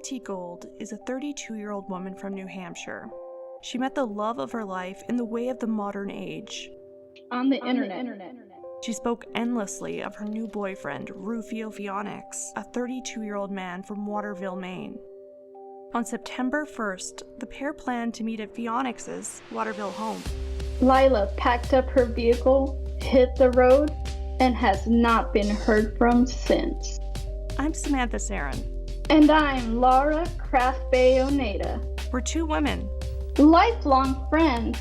Lilah T. Gold is a 32-year-old woman from New Hampshire. She met the love of her life in the way of the modern age. On the internet. She spoke endlessly of her new boyfriend, Ruphio Pheonix, a 32-year-old man from Waterville, Maine. On September 1st, the pair planned to meet at Pheonix's Waterville home. Lilah packed up her vehicle, hit the road, and has not been heard from since. I'm Samantha Saran. And I'm Laura Craftbay-Oneta. We're two women. Lifelong friends.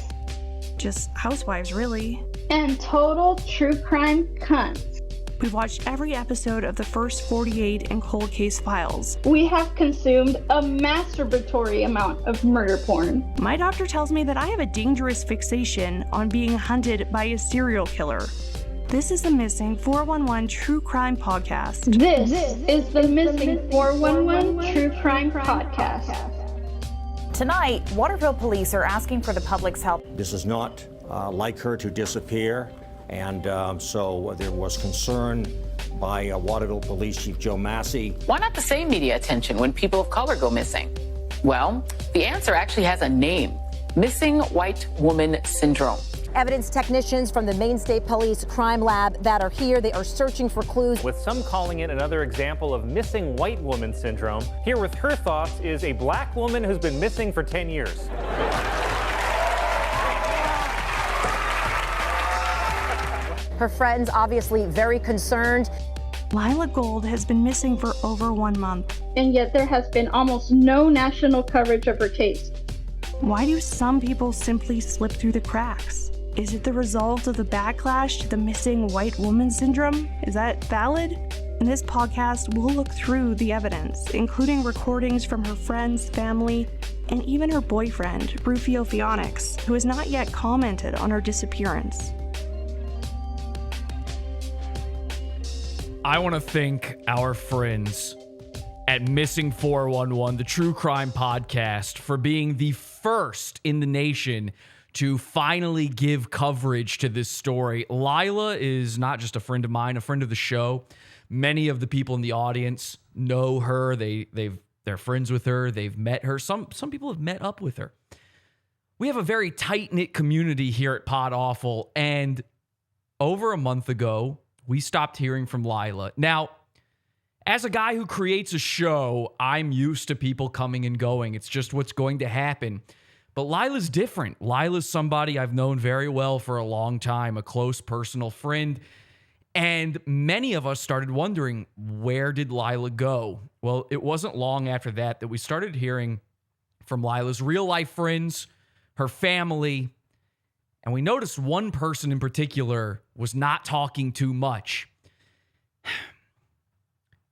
Just housewives, really. And total true crime cunts. We've watched every episode of the first 48 in Cold Case Files. We have consumed a masturbatory amount of murder porn. My doctor tells me that I have a dangerous fixation on being hunted by a serial killer. This is the Missing 411 True Crime Podcast. This is the Missing 411 True Crime Podcast. Tonight, Waterville police are asking for the public's help. This is not like her to disappear, and so there was concern by Waterville Police Chief Joe Massey. Why not the same media attention when people of color go missing? Well, the answer actually has a name: Missing White Woman Syndrome. Evidence technicians from the Maine State Police Crime Lab that are here, they are searching for clues. With some calling it another example of missing white woman syndrome, here with her thoughts is a black woman who's been missing for 10 years. Her friends obviously very concerned. Lilah Gold has been missing for over 1 month. And yet there has been almost no national coverage of her case. Why do some people simply slip through the cracks? Is it the result of the backlash to the missing white woman syndrome? Is that valid? In this podcast, we'll look through the evidence, including recordings from her friends, family, and even her boyfriend, Ruphio Pheonix, who has not yet commented on her disappearance. I want to thank our friends at Missing 411, the True Crime Podcast, for being the first in the nation to finally give coverage to this story. Lilah is not just a friend of mine, a friend of the show. Many of the people in the audience know her. They're friends with her. They've met her. Some people have met up with her. We have a very tight-knit community here at Pod Awful, and over a month ago, we stopped hearing from Lilah. Now, as a guy who creates a show, I'm used to people coming and going. It's just what's going to happen. But Lilah's different. Lilah's somebody I've known very well for a long time, a close personal friend. And many of us started wondering, where did Lilah go? Well, it wasn't long after that we started hearing from Lilah's real-life friends, her family, and we noticed one person in particular was not talking too much.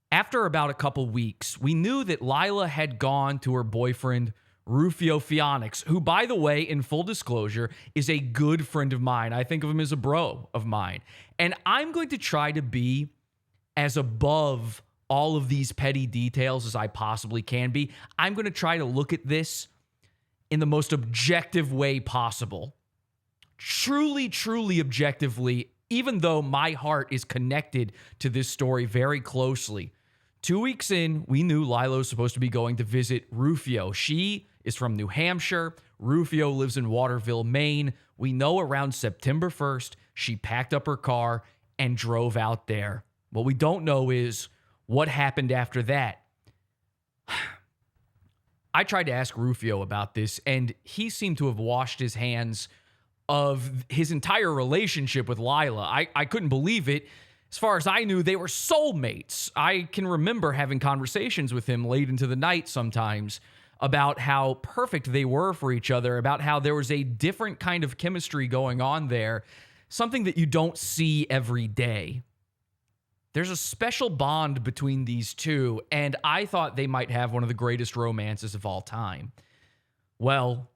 After about a couple weeks, we knew that Lilah had gone to her boyfriend, Ruphio Pheonix, who, by the way, in full disclosure, is a good friend of mine. I think of him as a bro of mine. And I'm going to try to be as above all of these petty details as I possibly can be. I'm going to try to look at this in the most objective way possible. Truly, truly objectively, even though my heart is connected to this story very closely. 2 weeks in, we knew Lilah was supposed to be going to visit Ruphio. She is from New Hampshire. Ruphio lives in Waterville, Maine. We know around September 1st, she packed up her car and drove out there. What we don't know is what happened after that. I tried to ask Ruphio about this, and he seemed to have washed his hands of his entire relationship with Lilah. I couldn't believe it. As far as I knew, they were soulmates. I can remember having conversations with him late into the night sometimes about how perfect they were for each other, about how there was a different kind of chemistry going on there, something that you don't see every day. There's a special bond between these two, and I thought they might have one of the greatest romances of all time. Well,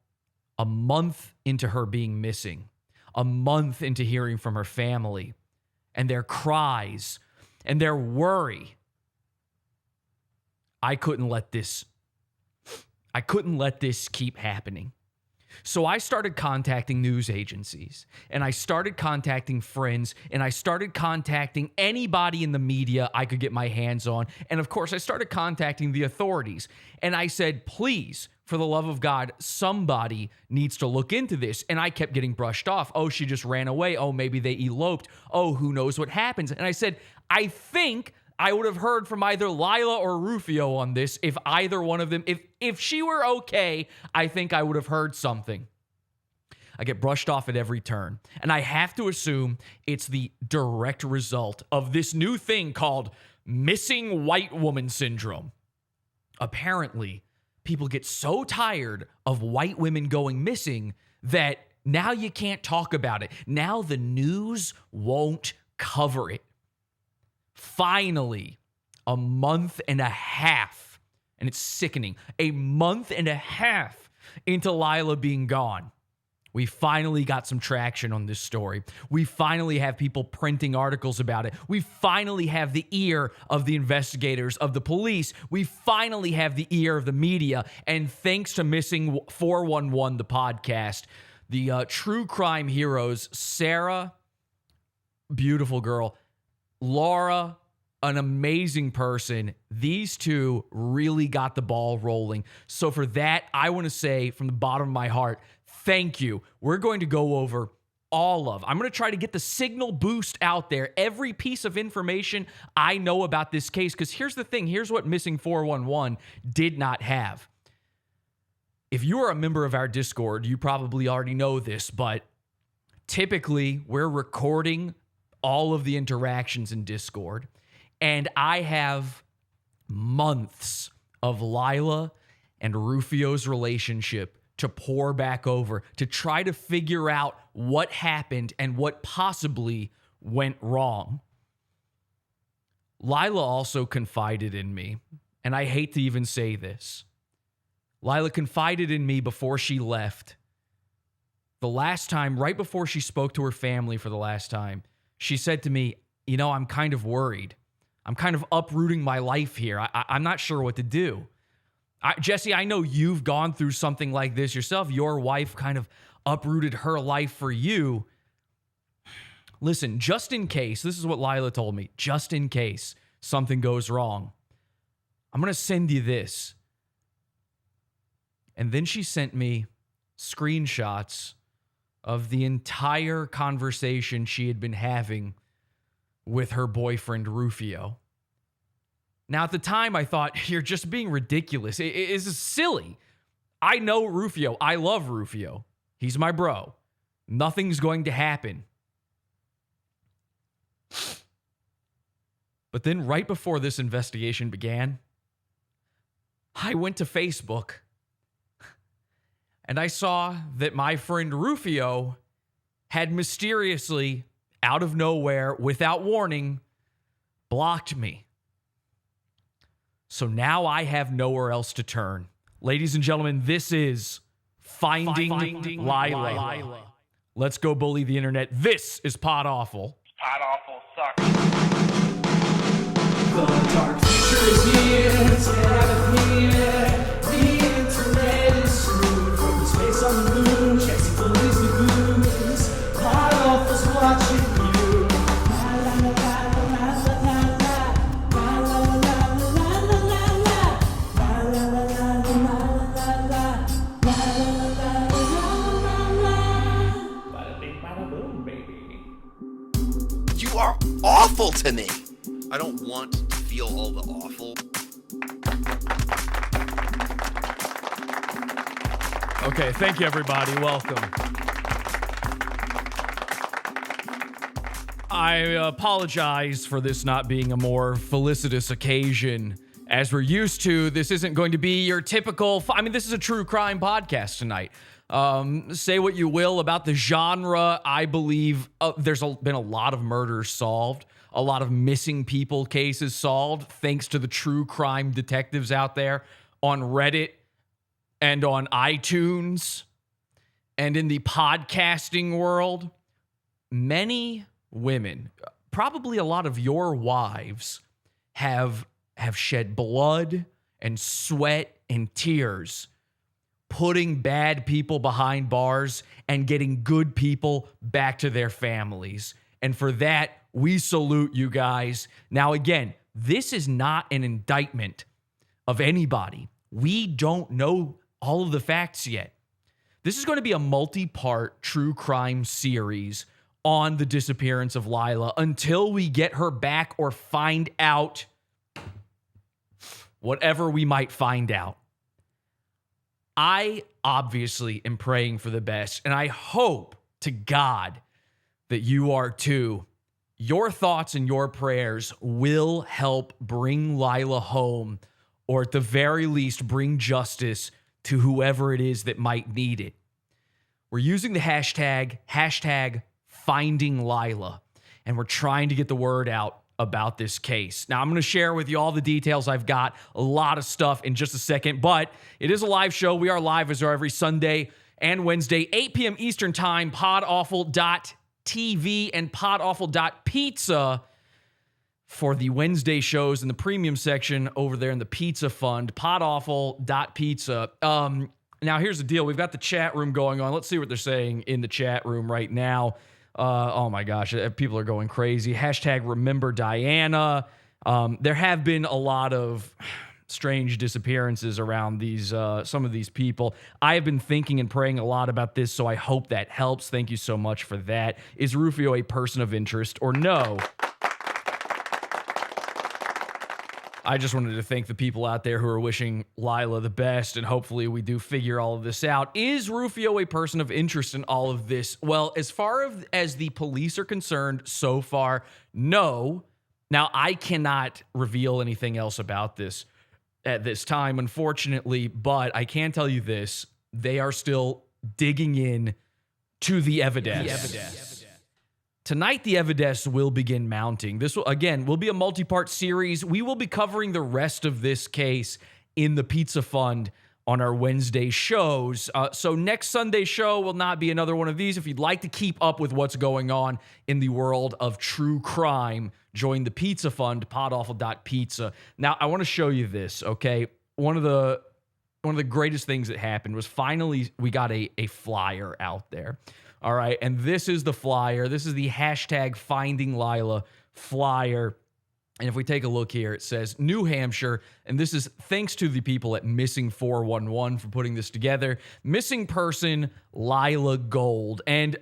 a month into her being missing, a month into hearing from her family and their cries and their worry, I couldn't let this keep happening. So I started contacting news agencies, and I started contacting friends, and I started contacting anybody in the media I could get my hands on. And of course, I started contacting the authorities. And I said, please, for the love of God, somebody needs to look into this. And I kept getting brushed off. Oh, she just ran away. Oh, maybe they eloped. Oh, who knows what happens? And I said, I think I would have heard from either Lilah or Ruphio on this if either one of them, if she were okay, I think I would have heard something. I get brushed off at every turn. And I have to assume it's the direct result of this new thing called missing white woman syndrome. Apparently, people get so tired of white women going missing that now you can't talk about it. Now the news won't cover it. Finally, a month and a half, and it's sickening, a month and a half into Lilah being gone, we finally got some traction on this story. We finally have people printing articles about it. We finally have the ear of the investigators, of the police. We finally have the ear of the media. And thanks to Missing 411, the podcast, the true crime heroes, Sarah, beautiful girl, Laura, an amazing person. These two really got the ball rolling. So for that, I want to say from the bottom of my heart, thank you. We're going to go over I'm going to try to get the signal boost out there, every piece of information I know about this case. Because here's the thing. Here's what Missing 411 did not have. If you are a member of our Discord, you probably already know this, but typically we're recording all of the interactions in Discord. And I have months of Lilah and Ruphio's relationship to pour back over to try to figure out what happened and what possibly went wrong. Lilah also confided in me, and I hate to even say this. Lilah confided in me before she left. The last time, right before she spoke to her family for the last time, she said to me, you know, I'm kind of worried. I'm kind of uprooting my life here. I'm not sure what to do. Jesse, I know you've gone through something like this yourself. Your wife kind of uprooted her life for you. Listen, just in case, this is what Lilah told me, just in case something goes wrong, I'm going to send you this. And then she sent me screenshots of the entire conversation she had been having with her boyfriend, Ruphio. Now, at the time, I thought, you're just being ridiculous. It is silly. I know Ruphio. I love Ruphio. He's my bro. Nothing's going to happen. But then right before this investigation began, I went to Facebook and I saw that my friend Ruphio had mysteriously, out of nowhere, without warning, blocked me. So now I have nowhere else to turn. Ladies and gentlemen, this is Finding Lilah. Let's go bully the internet. This is Pod Awful. Pod Awful sucks. The dark future is here, it's here. The internet is screwed. From space on the moon, chasing bullies the goons. Pod Awful's watching you. You are awful to me. I don't want to feel all the awful. Okay, thank you, everybody. Welcome. I apologize for this not being a more felicitous occasion. As we're used to, this isn't going to be your typical... this is a true crime podcast tonight. Say what you will about the genre. I believe there's been a lot of murders solved, a lot of missing people cases solved, thanks to the true crime detectives out there on Reddit and on iTunes and in the podcasting world. Many women, probably a lot of your wives, have shed blood and sweat and tears putting bad people behind bars and getting good people back to their families. And for that, we salute you guys. Now, again, this is not an indictment of anybody. We don't know all of the facts yet. This is going to be a multi-part true crime series on the disappearance of Lilah until we get her back or find out whatever we might find out. I obviously am praying for the best, and I hope to God that you are too. Your thoughts and your prayers will help bring Lilah home, or at the very least, bring justice to whoever it is that might need it. We're using the hashtag Finding Lilah, and we're trying to get the word out about this case. Now, I'm going to share with you all the details. I've got a lot of stuff in just a second, but it is a live show. We are live as are every Sunday and Wednesday, 8 p.m. Eastern Time, podawful.tv and podawful.pizza for the Wednesday shows in the premium section over there in the Pizza Fund, podawful.pizza. Now, here's the deal. We've got the chat room going on. Let's see what they're saying in the chat room right now. Oh, my gosh. People are going crazy. Hashtag remember Diana. There have been a lot of strange disappearances around these some of these people. I have been thinking and praying a lot about this, so I hope that helps. Thank you so much for that. Is Ruphio a person of interest or no? I just wanted to thank the people out there who are wishing Lilah the best, and hopefully we do figure all of this out. Is Ruphio a person of interest in all of this? Well, as far as the police are concerned, so far, no. Now, I cannot reveal anything else about this at this time, unfortunately, but I can tell you this. They are still digging in to the evidence. Tonight, the evidence will begin mounting. This will, again, will be a multi-part series. We will be covering the rest of this case in the Pizza Fund on our Wednesday shows. So next Sunday's show will not be another one of these. If you'd like to keep up with what's going on in the world of true crime, join the Pizza Fund, podawful.pizza. Now, I want to show you this, okay? One of the greatest things that happened was finally we got a flyer out there. All right, and this is the flyer. This is the hashtag Finding Lilah flyer. And if we take a look here, it says New Hampshire, and this is thanks to the people at Missing 411 for putting this together. Missing person Lilah Gold. And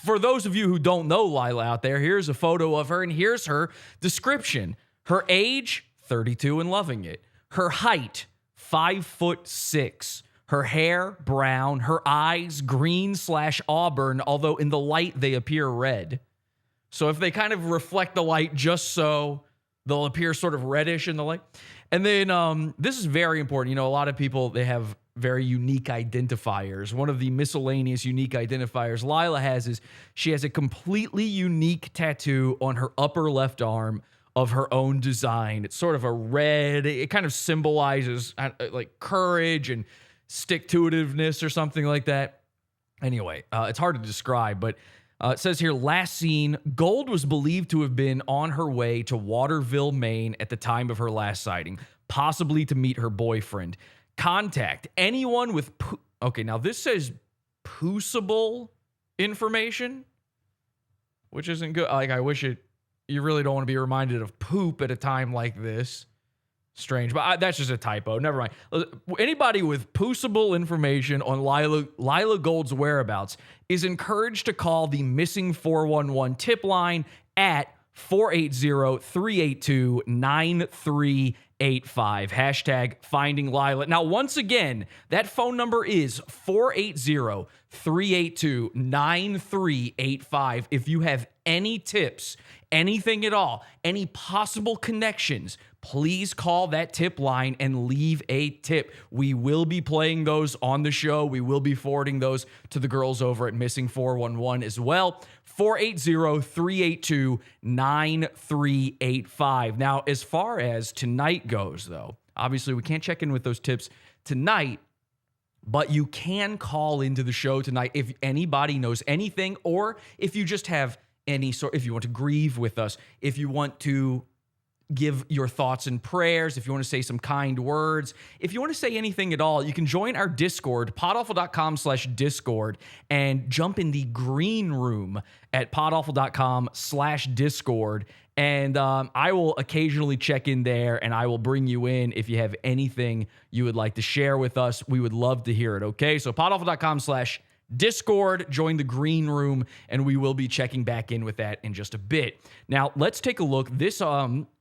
for those of you who don't know Lilah out there, here's a photo of her, and here's her description. Her age, 32 and loving it. Her height, 5'6". Her hair, brown. Her eyes, green/auburn, although in the light they appear red. So if they kind of reflect the light just so, they'll appear sort of reddish in the light. And then this is very important. You know, a lot of people, they have very unique identifiers. One of the miscellaneous unique identifiers Lilah has is she has a completely unique tattoo on her upper left arm of her own design. It's sort of a red. It kind of symbolizes like courage and stick-to-itiveness or something like that. Anyway, it's hard to describe, but it says here, last seen, Gold was believed to have been on her way to Waterville, Maine at the time of her last sighting, possibly to meet her boyfriend. Contact anyone with... Okay, now this says poosable information, which isn't good. Like, I wish it... You really don't want to be reminded of poop at a time like this. Strange, but that's just a typo. Never mind. Anybody with poosable information on Lilah Gold's whereabouts is encouraged to call the Missing 411 tip line at 480-382-9385. Hashtag Finding Lilah. Now, once again, that phone number is 480-382-9385. If you have any tips, anything at all, any possible connections, please call that tip line and leave a tip. We will be playing those on the show. We will be forwarding those to the girls over at Missing 411 as well. 480-382-9385. Now, as far as tonight goes, though, obviously we can't check in with those tips tonight, but you can call into the show tonight if anybody knows anything, or if you just have any sort, if you want to grieve with us, if you want to give your thoughts and prayers, if you want to say some kind words, if you want to say anything at all, you can join our Discord, podawful.com/Discord, and jump in the green room at podawful.com/Discord. And I will occasionally check in there, and I will bring you in if you have anything you would like to share with us. We would love to hear it, okay? So podawful.com/Discord, join the green room, and we will be checking back in with that in just a bit. Now, let's take a look. This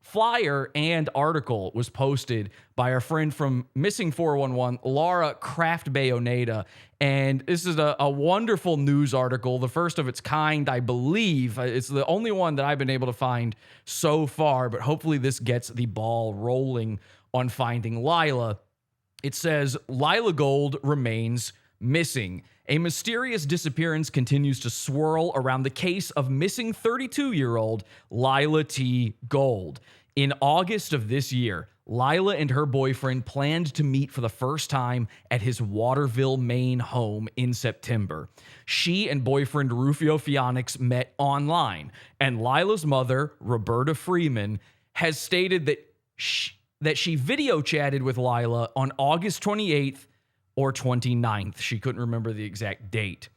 flyer and article was posted by our friend from Missing 411, Laura Craftbay-Oneta, and this is a wonderful news article, the first of its kind, I believe. It's the only one that I've been able to find so far, but hopefully this gets the ball rolling on finding Lilah. It says, Lilah Gold remains missing. A mysterious disappearance continues to swirl around the case of missing 32-year-old Lilah T. Gold. In August of this year, Lilah and her boyfriend planned to meet for the first time at his Waterville, Maine home in September. She and boyfriend Ruphio Pheonix met online, and Lilah's mother, Roberta Freeman, has stated that she video chatted with Lilah on August 28th or 29th. She couldn't remember the exact date.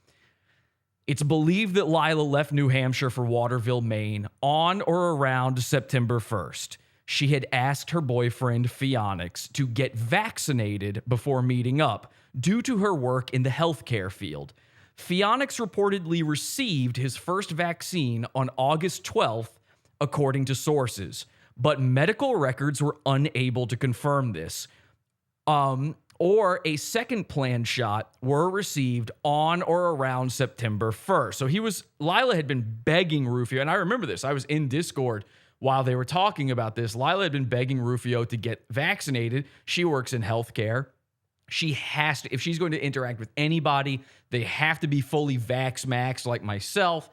It's believed that Lilah left New Hampshire for Waterville, Maine on or around September 1st. She had asked her boyfriend, Pheonix, to get vaccinated before meeting up due to her work in the healthcare field. Pheonix reportedly received his first vaccine on August 12th, according to sources, but medical records were unable to confirm this. Or a second planned shot were received on or around September 1st. So Lilah had been begging Ruphio, and I remember this. I was in Discord while they were talking about this. Lilah had been begging Ruphio to get vaccinated. She works in healthcare. She has to, if she's going to interact with anybody, they have to be fully vax-maxed like myself.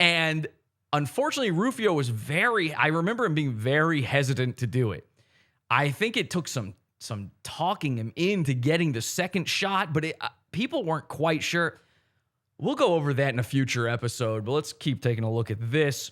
And unfortunately, Ruphio was I remember him being very hesitant to do it. I think it took some talking him into getting the second shot, but people weren't quite sure. We'll go over that in a future episode, but let's keep taking a look at this.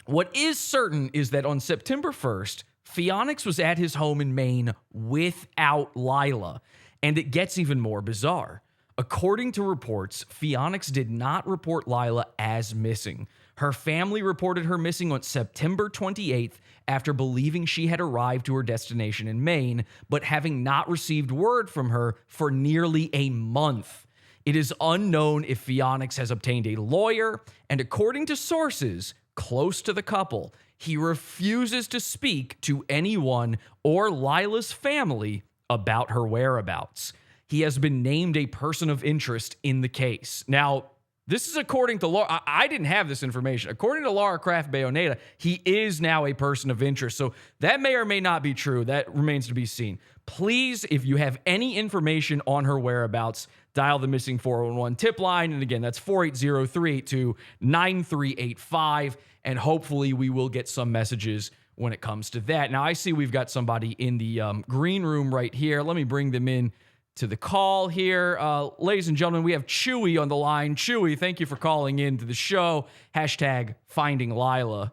What is certain is that on September 1st, Pheonix was at his home in Maine without Lilah, and it gets even more bizarre. According to reports, Pheonix did not report Lilah as missing. Her family reported her missing on September 28th after believing she had arrived to her destination in Maine, but having not received word from her for nearly a month. It is unknown if Pheonix has obtained a lawyer, and according to sources close to the couple, he refuses to speak to anyone or Lilah's family about her whereabouts. He has been named a person of interest in the case. Now, this is according to Laura. I didn't have this information. According to Laura Craftbay-Oneta, he is now a person of interest. So that may or may not be true. That remains to be seen. Please, if you have any information on her whereabouts, dial the Missing 411 tip line. And again, that's 480-382-9385. And hopefully we will get some messages when it comes to that. Now, I see we've got somebody in the green room right here. Let me bring them in to the call here. Ladies and gentlemen, we have Chewy on the line. Chewy, thank you for calling in to the show. Hashtag finding Lilah.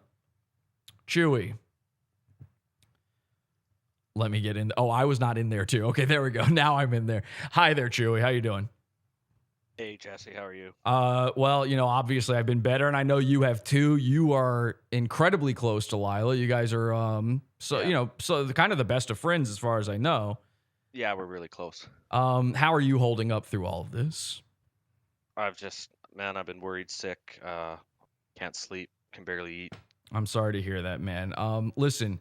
Chewy. Let me get in. Oh, I was not in there too. Okay, there we go. Now I'm in there. Hi there, Chewy. How you doing? Hey, Jesse. How are you? Well, obviously I've been better, and I know you have too. You are incredibly close to Lilah. You guys are, so kind of the best of friends as far as I know. Yeah, we're really close. How are you holding up through all of this? I've been worried, sick, can't sleep, can barely eat. I'm sorry to hear that, man. Listen,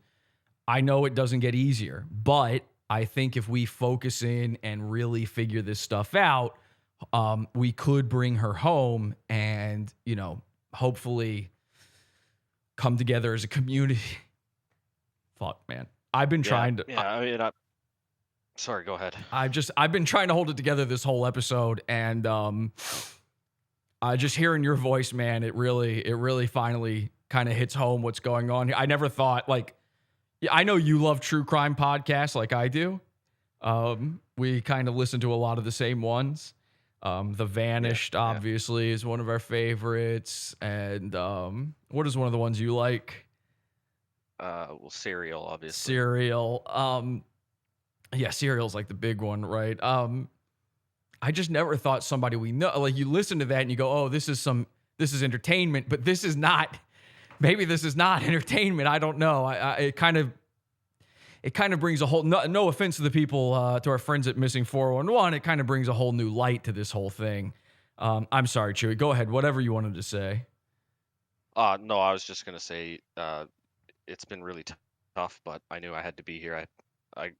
I know it doesn't get easier, but I think if we focus in and really figure this stuff out, we could bring her home and, hopefully come together as a community. Fuck, man. I've been trying to... Sorry, go ahead. I've been trying to hold it together this whole episode, and just hearing your voice, man, it really finally kind of hits home what's going on here. I never thought, I know you love true crime podcasts like I do. We kind of listen to a lot of the same ones. The Vanished, obviously, is one of our favorites. And what is one of the ones you like? Well, cereal, obviously. Cereal. Yeah, cereal's like the big one, right? I just never thought somebody we know, like you listen to that and you go, oh, this is entertainment, but this is not, maybe this is not entertainment. I don't know. It kind of brings a whole, no offense to the people, to our friends at Missing 411, it kind of brings a whole new light to this whole thing. I'm sorry, Chewy. Go ahead. Whatever you wanted to say. No, I was just gonna say, it's been really tough, but I knew I had to be here.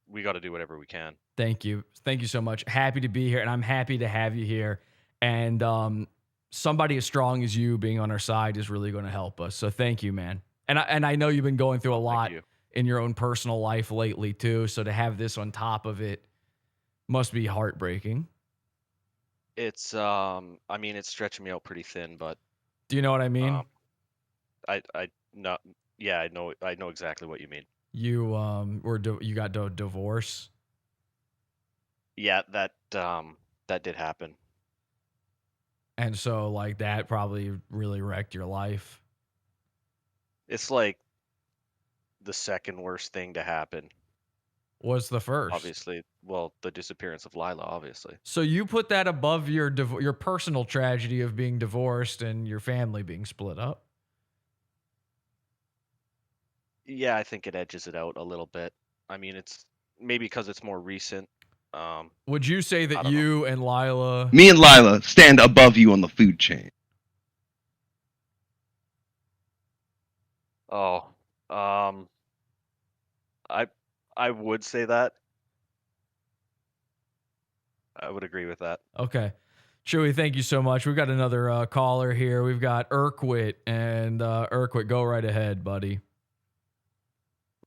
We got to do whatever we can. Thank you. Thank you so much. Happy to be here, and I'm happy to have you here. And somebody as strong as you being on our side is really going to help us. So thank you, man. And I know you've been going through a lot in your own personal life lately too. So to have this on top of it must be heartbreaking. It's I mean, it's stretching me out pretty thin, but do you know what I mean? I know exactly what you mean. You you got a divorce? Yeah, that did happen. And so like that probably really wrecked your life. It's like the second worst thing to happen. What's the first? Obviously, well, the disappearance of Lilah, obviously. So you put that above your personal tragedy of being divorced and your family being split up? Yeah, I think it edges it out a little bit. I mean, it's maybe because it's more recent. Would you say that you and Lilah... Me and Lilah stand above you on the food chain. Oh, I would say that. I would agree with that. Okay. Chewy, thank you so much. We've got another caller here. We've got Urquit, and Urquit, go right ahead, buddy.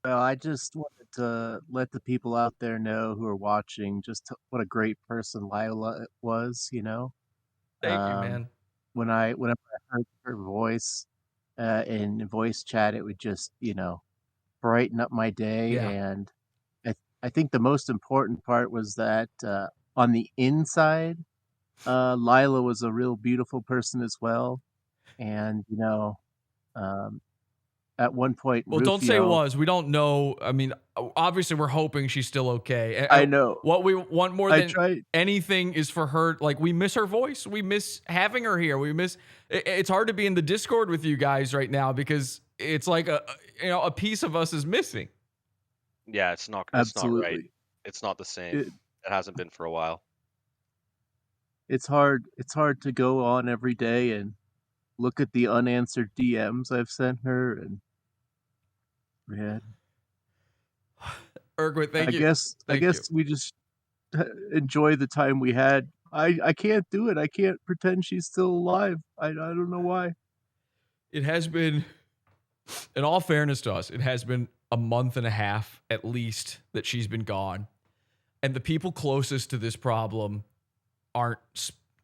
Well, I just wanted to let the people out there know who are watching just what a great person Lilah was, you know? Thank you, man. Whenever I heard her voice in voice chat, it would just, brighten up my day. Yeah. And I think the most important part was that on the inside, Lilah was a real beautiful person as well. And, at one point, well, don't say was. We don't know. I mean, obviously, we're hoping she's still okay. I know. What we want more than anything is for her. Like, we miss her voice. We miss having her here. We miss. It's hard to be in the Discord with you guys right now because it's like a piece of us is missing. Yeah, it's not right. It's not the same. It hasn't been for a while. It's hard. It's hard to go on every day and look at the unanswered DMs I've sent her, and man, Urquit, thank you. I guess we just enjoy the time we had. I can't do it. I can't pretend she's still alive. I don't know why. It has been, in all fairness to us, it has been a month and a half at least that she's been gone, and the people closest to this problem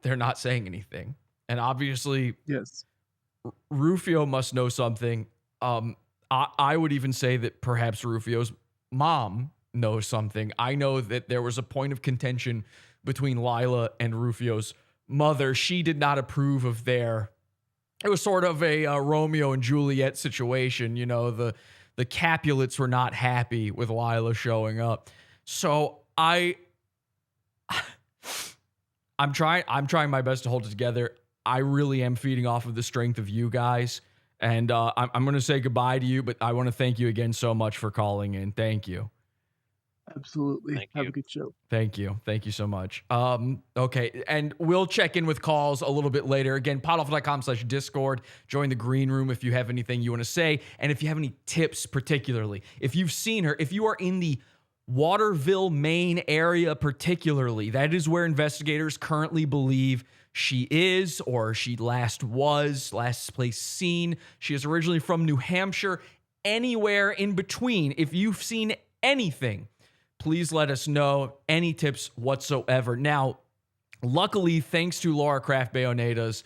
they're not saying anything. And obviously, yes, Ruphio must know something. I would even say that perhaps Ruphio's mom knows something. I know that there was a point of contention between Lilah and Ruphio's mother. She did not approve of it was sort of a Romeo and Juliet situation. You know, the Capulets were not happy with Lilah showing up. So I'm trying my best to hold it together. I really am feeding off of the strength of you guys. And I'm going to say goodbye to you, but I want to thank you again so much for calling in. Thank you. Absolutely. Have a good show. Thank you. Thank you so much. Okay. And we'll check in with calls a little bit later. Again, podawful.com/Discord. Join the green room if you have anything you want to say. And if you have any tips, particularly, if you've seen her, if you are in the Waterville, Maine area particularly, that is where investigators currently believe she is, or she last place seen. She is originally from New Hampshire. Anywhere in between, if you've seen anything, please let us know. Any tips whatsoever. Now, luckily, thanks to Laura Craftbay-Oneta's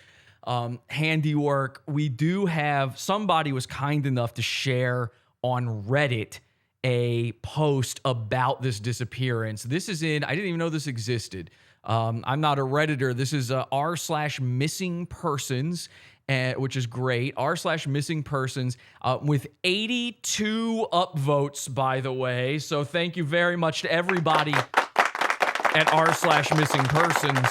handiwork, we do have, somebody was kind enough to share on Reddit a post about this disappearance. This is I didn't even know this existed. I'm not a Redditor. This is r/missing persons, which is great. r/missing persons with 82 upvotes, by the way. So thank you very much to everybody at r/missing persons.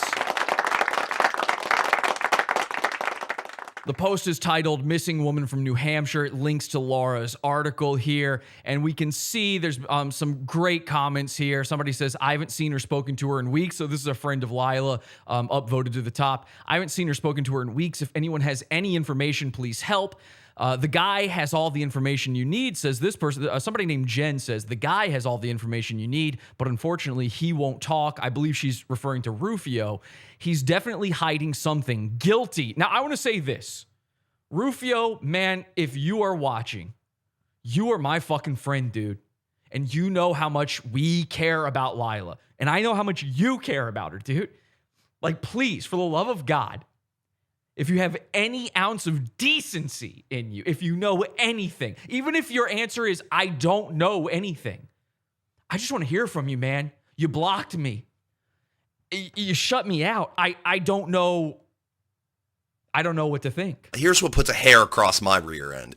The post is titled Missing Woman from New Hampshire. It links to Laura's article here, and we can see there's some great comments here. Somebody says, I haven't seen or spoken to her in weeks. So this is a friend of Lilah, upvoted to the top. I haven't seen or spoken to her in weeks. If anyone has any information, please help. The guy has all the information you need, says this person. Somebody named Jen says, the guy has all the information you need, but unfortunately he won't talk. I believe she's referring to Ruphio. He's definitely hiding something. Guilty. Now, I want to say this. Ruphio, man, if you are watching, you are my fucking friend, dude. And you know how much we care about Lilah. And I know how much you care about her, dude. Like, please, for the love of God, if you have any ounce of decency in you, if you know anything, even if your answer is, I don't know anything, I just want to hear from you, man. You blocked me. You shut me out. I don't know. I don't know what to think. Here's what puts a hair across my rear end.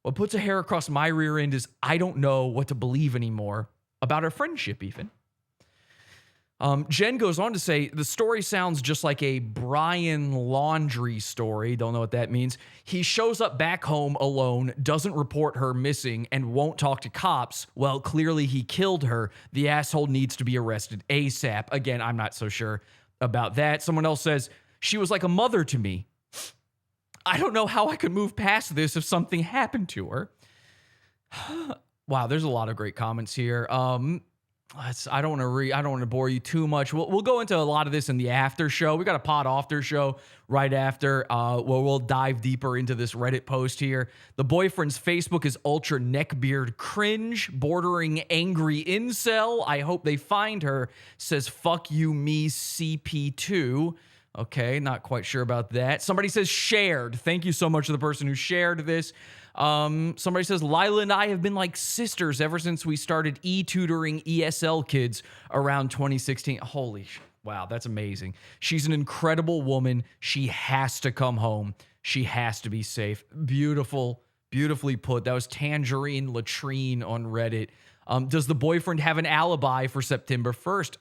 What puts a hair across my rear end is I don't know what to believe anymore about our friendship even. Jen goes on to say, the story sounds just like a Brian Laundrie story. Don't know what that means. He shows up back home alone, doesn't report her missing, and won't talk to cops. Well, clearly he killed her. The asshole needs to be arrested ASAP. Again, I'm not so sure about that. Someone else says, she was like a mother to me. I don't know how I could move past this if something happened to her. Wow, there's a lot of great comments here. I don't want to bore you too much. We'll go into a lot of this in the after show. We got a pod after show right after where we'll dive deeper into this Reddit post here. The boyfriend's Facebook is ultra neckbeard cringe, bordering angry incel. I hope they find her. Says fuck you me CP2. Okay, not quite sure about that. Somebody says shared. Thank you so much to the person who shared this. Somebody says, Lilah and I have been like sisters ever since we started e-tutoring ESL kids around 2016. Holy wow, that's amazing. She's an incredible woman. She has to come home. She has to be safe. Beautiful, beautifully put. That was Tangerine Latrine on Reddit. Does the boyfriend have an alibi for September 1st?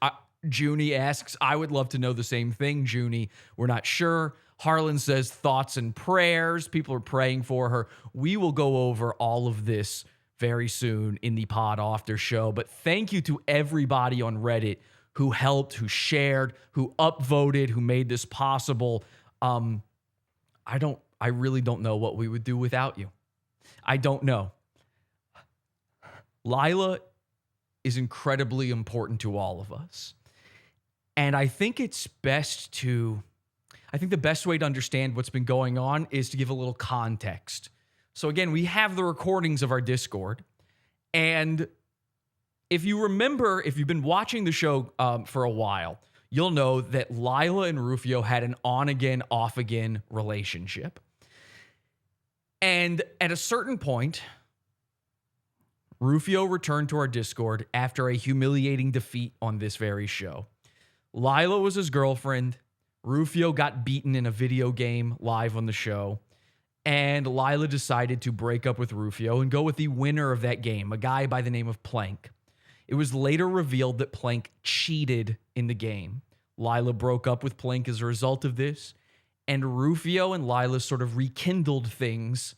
Junie asks, I would love to know the same thing, Junie. We're not sure. Harlan says thoughts and prayers. People are praying for her. We will go over all of this very soon in the pod after show. But thank you to everybody on Reddit who helped, who shared, who upvoted, who made this possible. I really don't know what we would do without you. I don't know. Lilah is incredibly important to all of us. And I think the best way to understand what's been going on is to give a little context. So again, we have the recordings of our Discord. And if you remember, if you've been watching the show for a while, you'll know that Lilah and Ruphio had an on-again, off-again relationship. And at a certain point, Ruphio returned to our Discord after a humiliating defeat on this very show. Lilah was his girlfriend. Ruphio got beaten in a video game live on the show. And Lilah decided to break up with Ruphio and go with the winner of that game, a guy by the name of Plank. It was later revealed that Plank cheated in the game. Lilah broke up with Plank as a result of this. And Ruphio and Lilah sort of rekindled things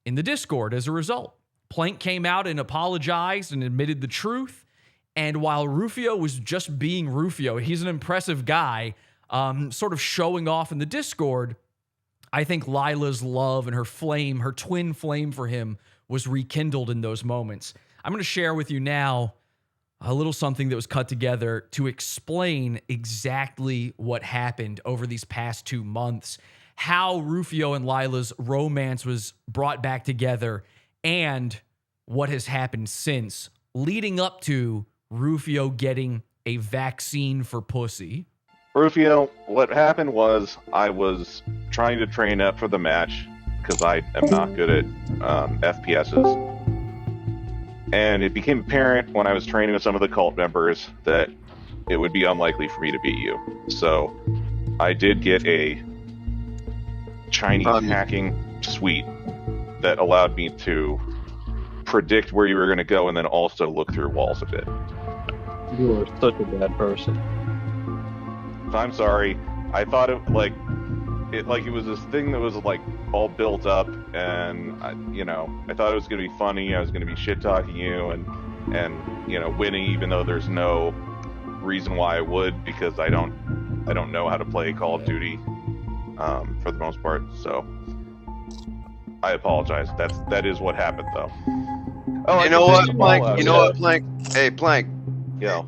in the Discord as a result. Plank came out and apologized and admitted the truth. And while Ruphio was just being Ruphio, he's an impressive guy, sort of showing off in the Discord, I think Lilah's love and her flame, her twin flame for him, was rekindled in those moments. I'm going to share with you now a little something that was cut together to explain exactly what happened over these past 2 months, how Ruphio and Lilah's romance was brought back together, and what has happened since, leading up to Ruphio getting a vaccine for pussy. Ruphio, what happened was I was trying to train up for the match because I am not good at FPSs. And it became apparent when I was training with some of the cult members that it would be unlikely for me to beat you. So I did get a Chinese hacking suite that allowed me to predict where you were going to go and then also look through walls a bit. You are such a bad person. I'm sorry. I thought it was this thing that was like all built up, and I thought it was going to be funny. I was going to be shit talking you and winning, even though there's no reason why I would, because I don't know how to play Call of Duty for the most part. So I apologize. That is what happened, though. Oh, you know what, Plank? You know what, Plank? Hey, Plank. Yeah.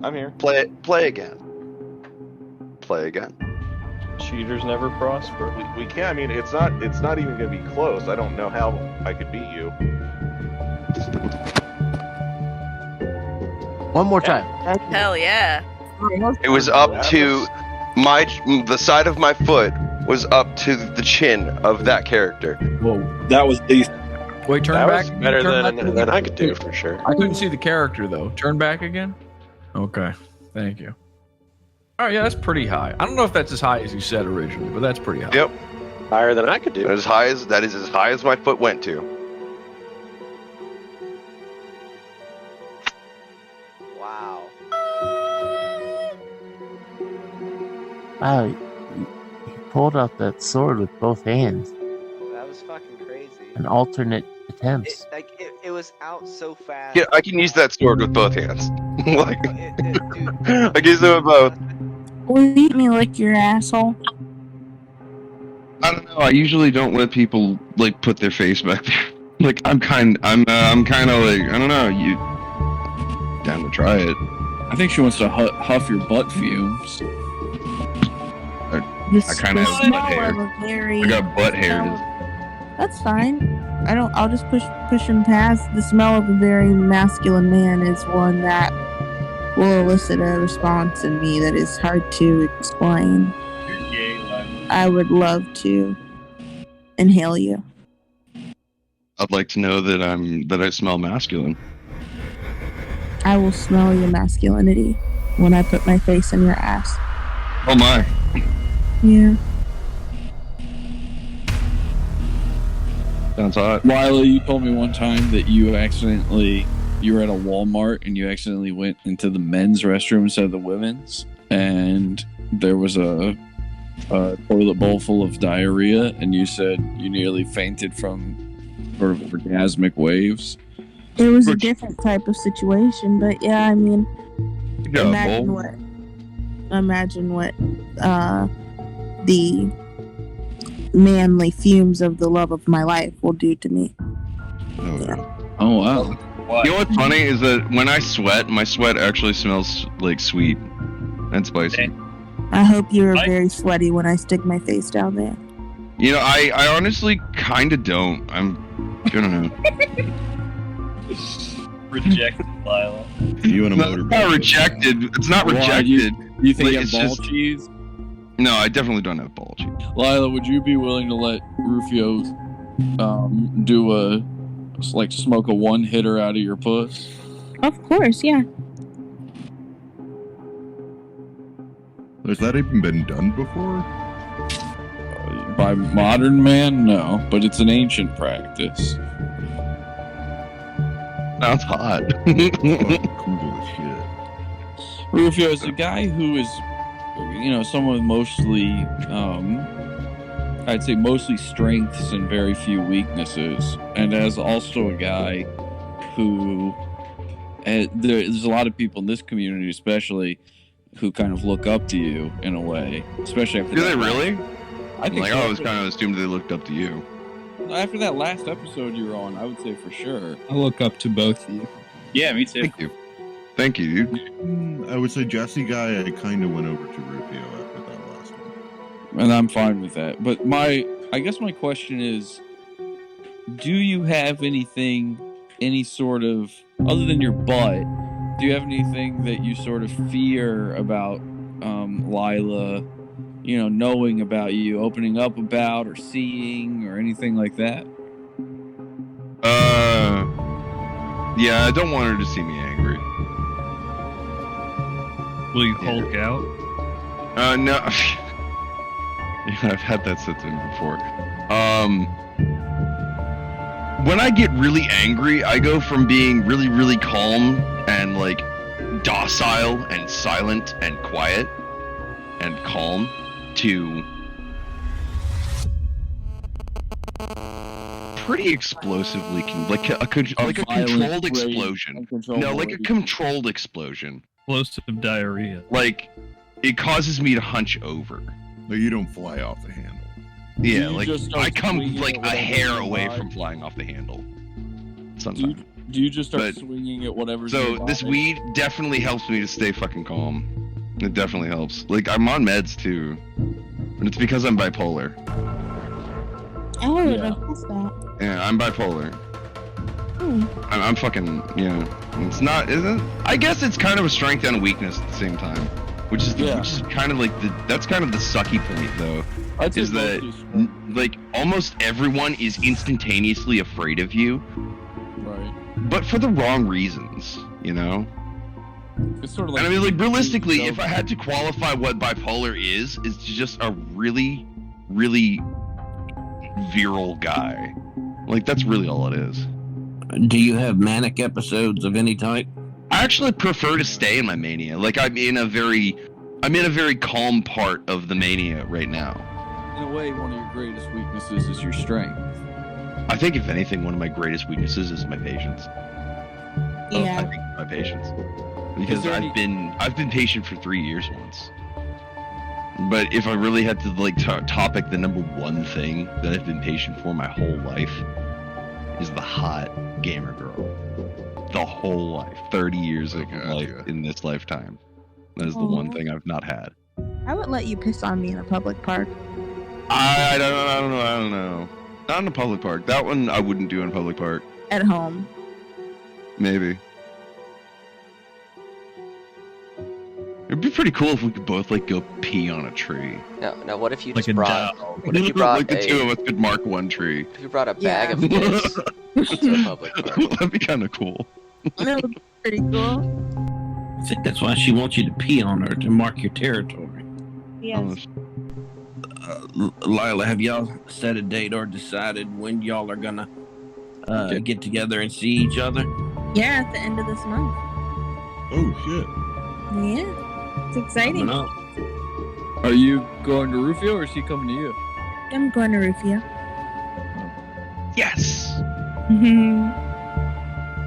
I'm here. Play again. Play again. Cheaters never prosper. We can. I mean, it's not even going to be close. I don't know how I could beat you. One more time. Hell yeah. It was up to the side of my foot was up to the chin of that character. Whoa, that was decent. Wait, turn that back. Was better turn than back I could do for sure. I couldn't see the character though. Turn back again. Okay, thank you. All right, yeah, that's pretty high. I don't know if that's as high as you said originally, but that's pretty high. Yep, higher than I could do. That is as high as my foot went to. Wow. Wow, you pulled out that sword with both hands. That was fucking crazy. An alternate attempts. It was out so fast. Yeah, I can use that sword with both hands. Like, I can use them with both. Leave me lick your asshole. I don't know. I usually don't let people like put their face back there. Like I'm kind of like, I don't know. You down to try it? I think she wants to huff your butt fumes. I kind of have butt hair. I got butt hair. That's fine. I'll just push him past. The smell of a very masculine man is one that will elicit a response in me that is hard to explain. You're gay, Lilah. I would love to inhale you. I'd like to know that I smell masculine. I will smell your masculinity when I put my face in your ass. Oh my. Yeah. Sounds hot. Lilah, you told me one time that you were at a Walmart and you accidentally went into the men's restroom instead of the women's, and there was a toilet bowl full of diarrhea, and you said you nearly fainted from sort of orgasmic waves. It was a different type of situation, but yeah, I mean, imagine what the manly fumes of the love of my life will do to me. Oh wow. You know what's funny is that when I sweat, my sweat actually smells like sweet and spicy. I hope you're very sweaty when I stick my face down there. You know, I honestly kind of don't. I don't know. Rejected, Lilah. You and a motorboat. Not rejected. It's not rejected. You think you It's have ball just- cheese? No, I definitely don't have ball cheese. Lilah, would you be willing to let Ruphio smoke a one-hitter out of your puss? Of course, yeah. Has that even been done before? By modern man, no, but it's an ancient practice. Sounds hot. Cool as shit. Ruphio is a guy who is, someone with mostly, I'd say mostly strengths and very few weaknesses, and as also a guy who, there's a lot of people in this community, especially, who kind of look up to you in a way, especially after. Do they really? I think I so. always kind of assumed they looked up to you. After that last episode you were on, I would say for sure. I look up to both of you. Yeah, me too. Thank you, dude. I would say Jesse guy, I kind of went over to Ruphio after that last one. And I'm fine with that. But I guess my question is, do you have any sort of, other than your butt, do you have anything that you sort of fear about Lilah, knowing about you, opening up about, or seeing, or anything like that? Yeah, I don't want her to see me angry. Will you Hulk out? No. Yeah, I've had that said to me before. When I get really angry, I go from being really, really calm and like docile and silent and quiet and calm to pretty explosively, like a controlled explosion. No, like a controlled explosion. Explosive diarrhea. Like, it causes me to hunch over. No, you don't fly off the handle. Yeah, like I come like a hair away from flying off the handle. Sometimes. Do you just start swinging at whatever's So this weed definitely helps me to stay fucking calm. It definitely helps. Like, I'm on meds too, and it's because I'm bipolar. Oh, I guessed that. Yeah, I'm bipolar. I'm fucking, it's not, isn't, I guess it's kind of a strength and a weakness at the same time, which is kind of like that's kind of the sucky point though, is that like almost everyone is instantaneously afraid of you, right? But for the wrong reasons, It's sort of like, and I mean, like, realistically, if I had to qualify what bipolar is just a really, really virile guy. Like, that's really all it is. Do you have manic episodes of any type? I actually prefer to stay in my mania. Like, I'm in a very calm part of the mania right now. In a way, one of your greatest weaknesses is your strength. I think, if anything, one of my greatest weaknesses is my patience. Yeah. I think my patience. Because I've been patient for 3 years once. But if I really had to like topic the number one thing that I've been patient for my whole life is the hot gamer girl. The whole life, 30 years of life in this lifetime. That is the one thing I've not had. I would let you piss on me in a public park. I don't know. Not in a public park. That one I wouldn't do in a public park. At home. Maybe. It'd be pretty cool if we could both like go pee on a tree. Now what if you Like just a brought? dog. What if you brought like the two of us could mark one tree. If you brought a bag of piss to a public park? That'd be kind of cool. That would be pretty cool. I think that's why she wants you to pee on her, to mark your territory. Yes. Lilah, have y'all set a date or decided when y'all are gonna get together and see each other? Yeah, at the end of this month. Oh shit. Yeah. It's exciting. Are you going to Ruphio or is he coming to you? I'm going to Ruphio. Yes.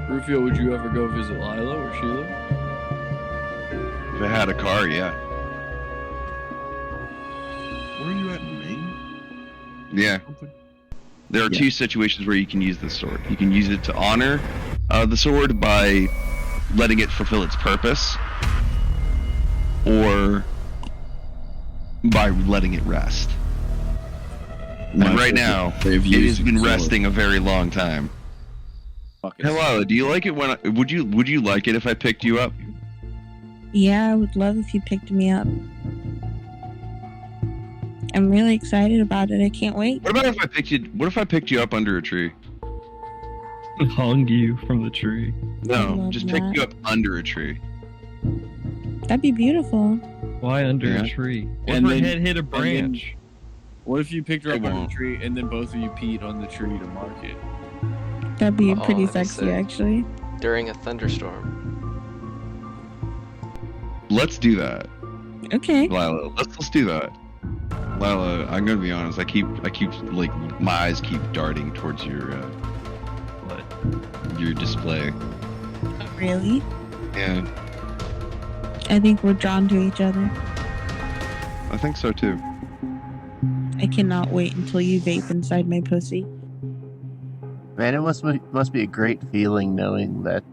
Ruphio, would you ever go visit Lilah where she lives? If I had a car, yeah. Where are you at in Maine? Yeah. There are two situations where you can use this sword. You can use it to honor the sword by letting it fulfill its purpose, or by letting it rest. And right now, it has been resting a very long time. Hey, Lilah, do you like it when would you like it if I picked you up? Yeah, I would love if you picked me up. I'm really excited about it. I can't wait. What about if I picked you up under a tree? Hung you from the tree. No, just pick you up under a tree. That'd be beautiful. Why under a tree? What if her head hit a branch? What if you picked her up on the tree and then both of you peed on the tree to mark it? That'd be pretty that'd be sexy, sick. actually. During a thunderstorm. Let's do that. Okay. Lilah, let's do that. Lilah, I'm gonna be honest. I keep like my eyes keep darting towards your display. Really? Yeah, I think we're drawn to each other. I think so too. I cannot wait until you vape inside my pussy. Man, it must be a great feeling knowing that,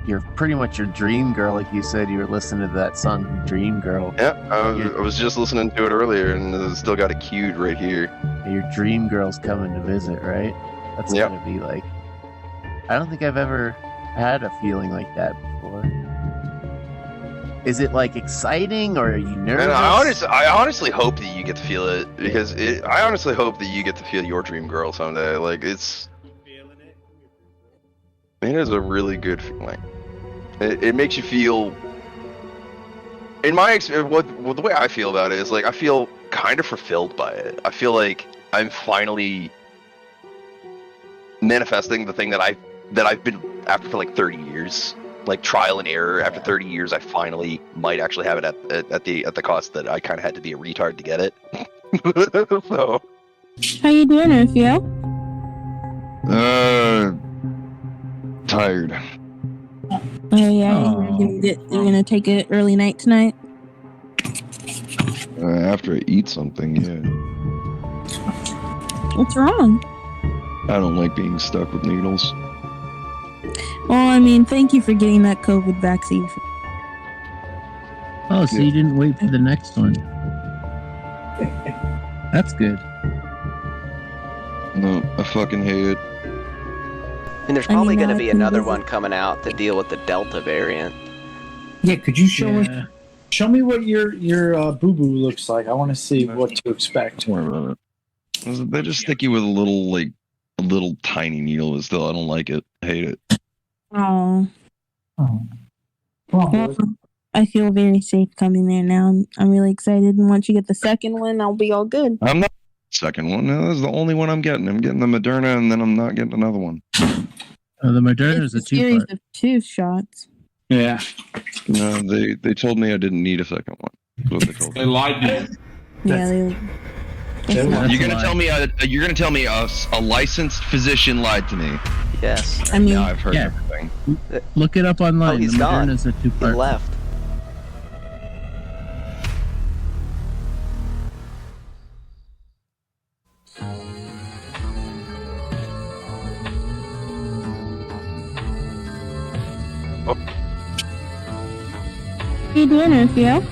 you're pretty much your dream girl, like you said. You were listening to that song, Dream Girl. Yeah, I was just listening to it earlier, and it's still got it queued right here. Your dream girl's coming to visit, right? That's Yep. gonna be like. I don't think I've ever had a feeling like that before. Is it like exciting, or are you nervous? And I honestly hope that you get to feel it, because I honestly hope that you get to feel your dream girl someday. Like, it is a really good feeling. It makes you feel. In my experience, the way I feel about it is like I feel kind of fulfilled by it. I feel like I'm finally manifesting the thing that I've been after for like 30 years, like trial and error. After 30 years, I finally might actually have it at the cost that I kind of had to be a retard to get it. So. How you doing, Ruphio? Tired. Oh yeah, you're gonna take an early night tonight? After I eat something, yeah. What's wrong? I don't like being stuck with needles. Well, I mean, thank you for getting that COVID vaccine. Oh, so you didn't wait for the next one. That's good. No, I fucking hate it. And there's probably going to be another one coming out to deal with the Delta variant. Yeah, could you show me what your boo boo looks like? I want to see what to expect. Don't worry about it. They just stick you with a little tiny needle. But still, I don't like it. I hate it. Oh. Well, I feel very safe coming there now. I'm really excited, and once you get the second one, I'll be all good. I'm not second one. No, this is the only one I'm getting. I'm getting the Moderna, and then I'm not getting another one. The Moderna is a series of 2 shots. Yeah. No, they told me I didn't need a second one. That's what they told me. They lied to you. Yeah, You're gonna tell me a licensed physician lied to me. Yes. I mean, now I've heard everything. Look it up online. Oh, he's the gone. Moderna's a 2-part. He left. How you doing, Ruphio?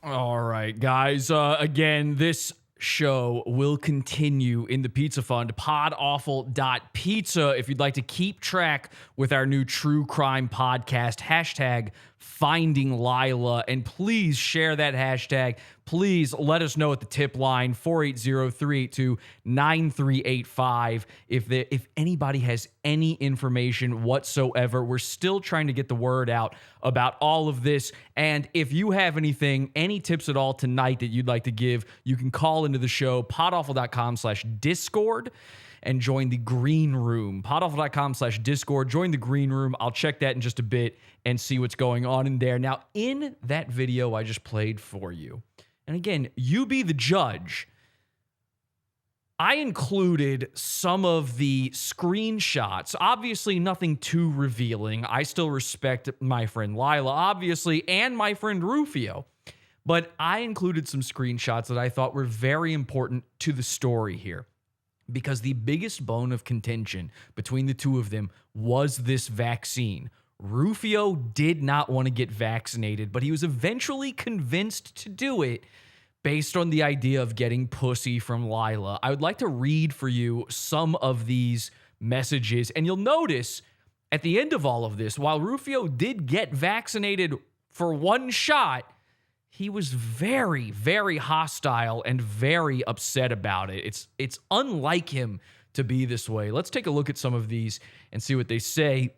All right, guys. Again, this show will continue in the Pizza Fund, podawful.pizza. If you'd like to keep track with our new true crime podcast, hashtag Finding Lilah, and please share that hashtag. Please let us know at the tip line, 480-382-9385. If anybody has any information whatsoever, we're still trying to get the word out about all of this. And if you have anything, any tips at all tonight that you'd like to give, you can call into the show, podawful.com/Discord. And join the green room. Podawful.com/Discord. Join the green room. I'll check that in just a bit and see what's going on in there. Now, in that video I just played for you, and again, you be the judge, I included some of the screenshots. Obviously, nothing too revealing. I still respect my friend Lilah, obviously, and my friend Ruphio. But I included some screenshots that I thought were very important to the story here. Because the biggest bone of contention between the two of them was this vaccine. Ruphio did not want to get vaccinated, but he was eventually convinced to do it based on the idea of getting pussy from Lilah. I would like to read for you some of these messages, and you'll notice at the end of all of this, while Ruphio did get vaccinated for 1 shot, he was very, very hostile and very upset about it. It's unlike him to be this way. Let's take a look at some of these and see what they say.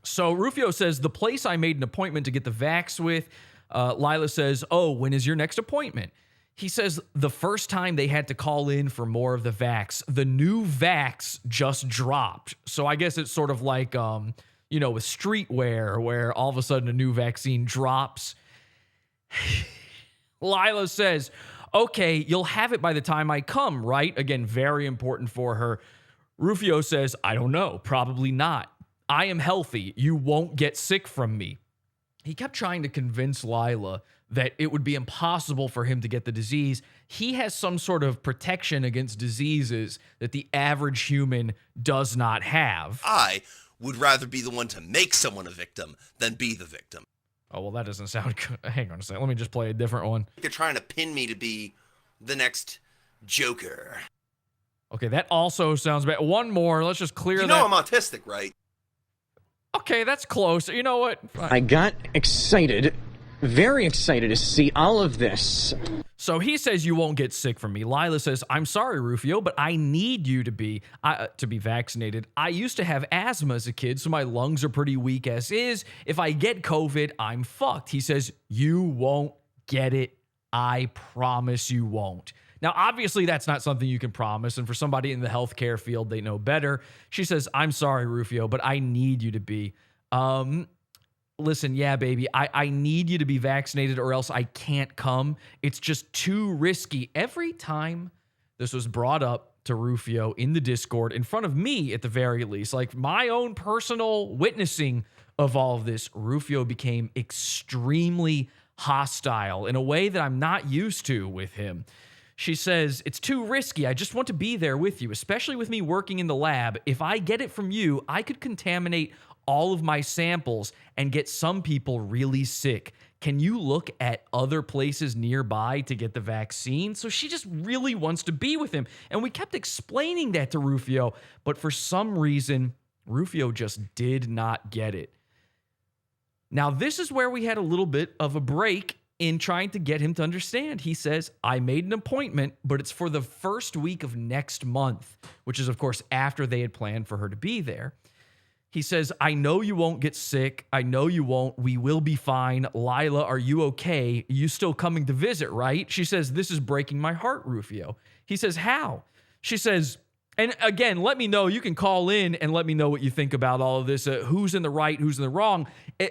So Ruphio says, the place I made an appointment to get the vax with. Lilah says, oh, when is your next appointment? He says the first time they had to call in for more of the vax, the new vax just dropped. So I guess it's sort of like, with streetwear, where all of a sudden a new vaccine drops. Lilah says, okay, you'll have it by the time I come, right? Again, very important for her. Ruphio says, I don't know, probably not. I am healthy. You won't get sick from me. He kept trying to convince Lilah that it would be impossible for him to get the disease. He has some sort of protection against diseases that the average human does not have. I would rather be the one to make someone a victim than be the victim. Oh, well, that doesn't sound good. Hang on a second. Let me just play a different one. They're trying to pin me to be the next Joker. Okay, that also sounds bad. One more. Let's just clear that. You know I'm autistic, right? Okay, that's close. You know what? Fine. I got excited, very excited to see all of this. So he says you won't get sick from me. Lilah says, I'm sorry, Ruphio, but I need you to be vaccinated. I used to have asthma as a kid, so my lungs are pretty weak as is. If I get COVID, I'm fucked. He says, you won't get it. I promise you won't. Now, obviously, that's not something you can promise. And for somebody in the healthcare field, they know better. She says, I'm sorry, Ruphio, but I need you to be. Listen, yeah, baby, I need you to be vaccinated or else I can't come. It's just too risky. Every time this was brought up to Ruphio in the Discord, in front of me at the very least, like my own personal witnessing of all of this, Ruphio became extremely hostile in a way that I'm not used to with him. She says, it's too risky. I just want to be there with you, especially with me working in the lab. If I get it from you, I could contaminate all of my samples and get some people really sick. Can you look at other places nearby to get the vaccine? So she just really wants to be with him. And we kept explaining that to Ruphio, but for some reason, Ruphio just did not get it. Now, this is where we had a little bit of a break in trying to get him to understand. He says, I made an appointment, but it's for the first week of next month, which is, of course, after they had planned for her to be there. He says, I know you won't get sick. I know you won't. We will be fine. Lilah, are you okay? You still coming to visit, right? She says, this is breaking my heart, Ruphio. He says, how? She says, and again, let me know. You can call in and let me know what you think about all of this. Who's in the right, who's in the wrong.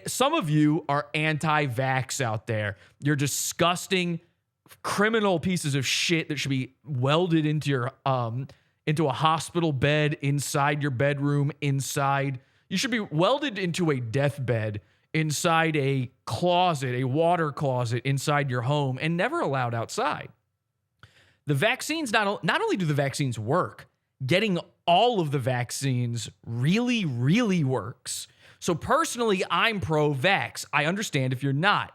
Some of you are anti-vax out there. You're disgusting, criminal pieces of shit that should be welded into your into a hospital bed, inside your bedroom, inside. You should be welded into a deathbed, inside a closet, a water closet inside your home, and never allowed outside. The vaccines, not only do the vaccines work, getting all of the vaccines really, really works. So personally, I'm pro-vax. I understand if you're not.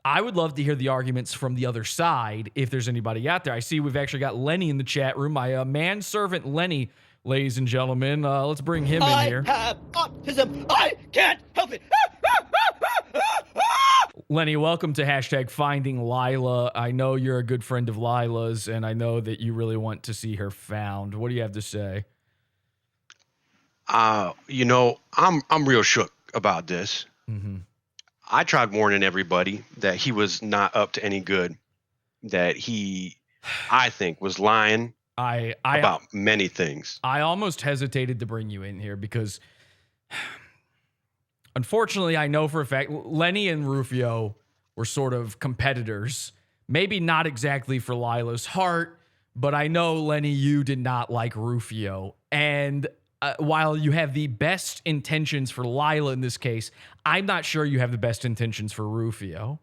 I would love to hear the arguments from the other side if there's anybody out there. I see we've actually got Lenny in the chat room. My manservant Lenny, ladies and gentlemen. Let's bring him in here. I have autism. I can't help it. Lenny, welcome to hashtag Finding Lilah. I know you're a good friend of Lilah's, and I know that you really want to see her found. What do you have to say? You know, I'm real shook about this. Mm-hmm. I tried warning everybody that he was not up to any good, that he, I think, was lying about many things. I almost hesitated to bring you in here because, unfortunately, I know for a fact, Lenny and Ruphio were sort of competitors. Maybe not exactly for Lilah's heart, but I know, Lenny, you did not like Ruphio. And while you have the best intentions for Lilah in this case, I'm not sure you have the best intentions for Ruphio.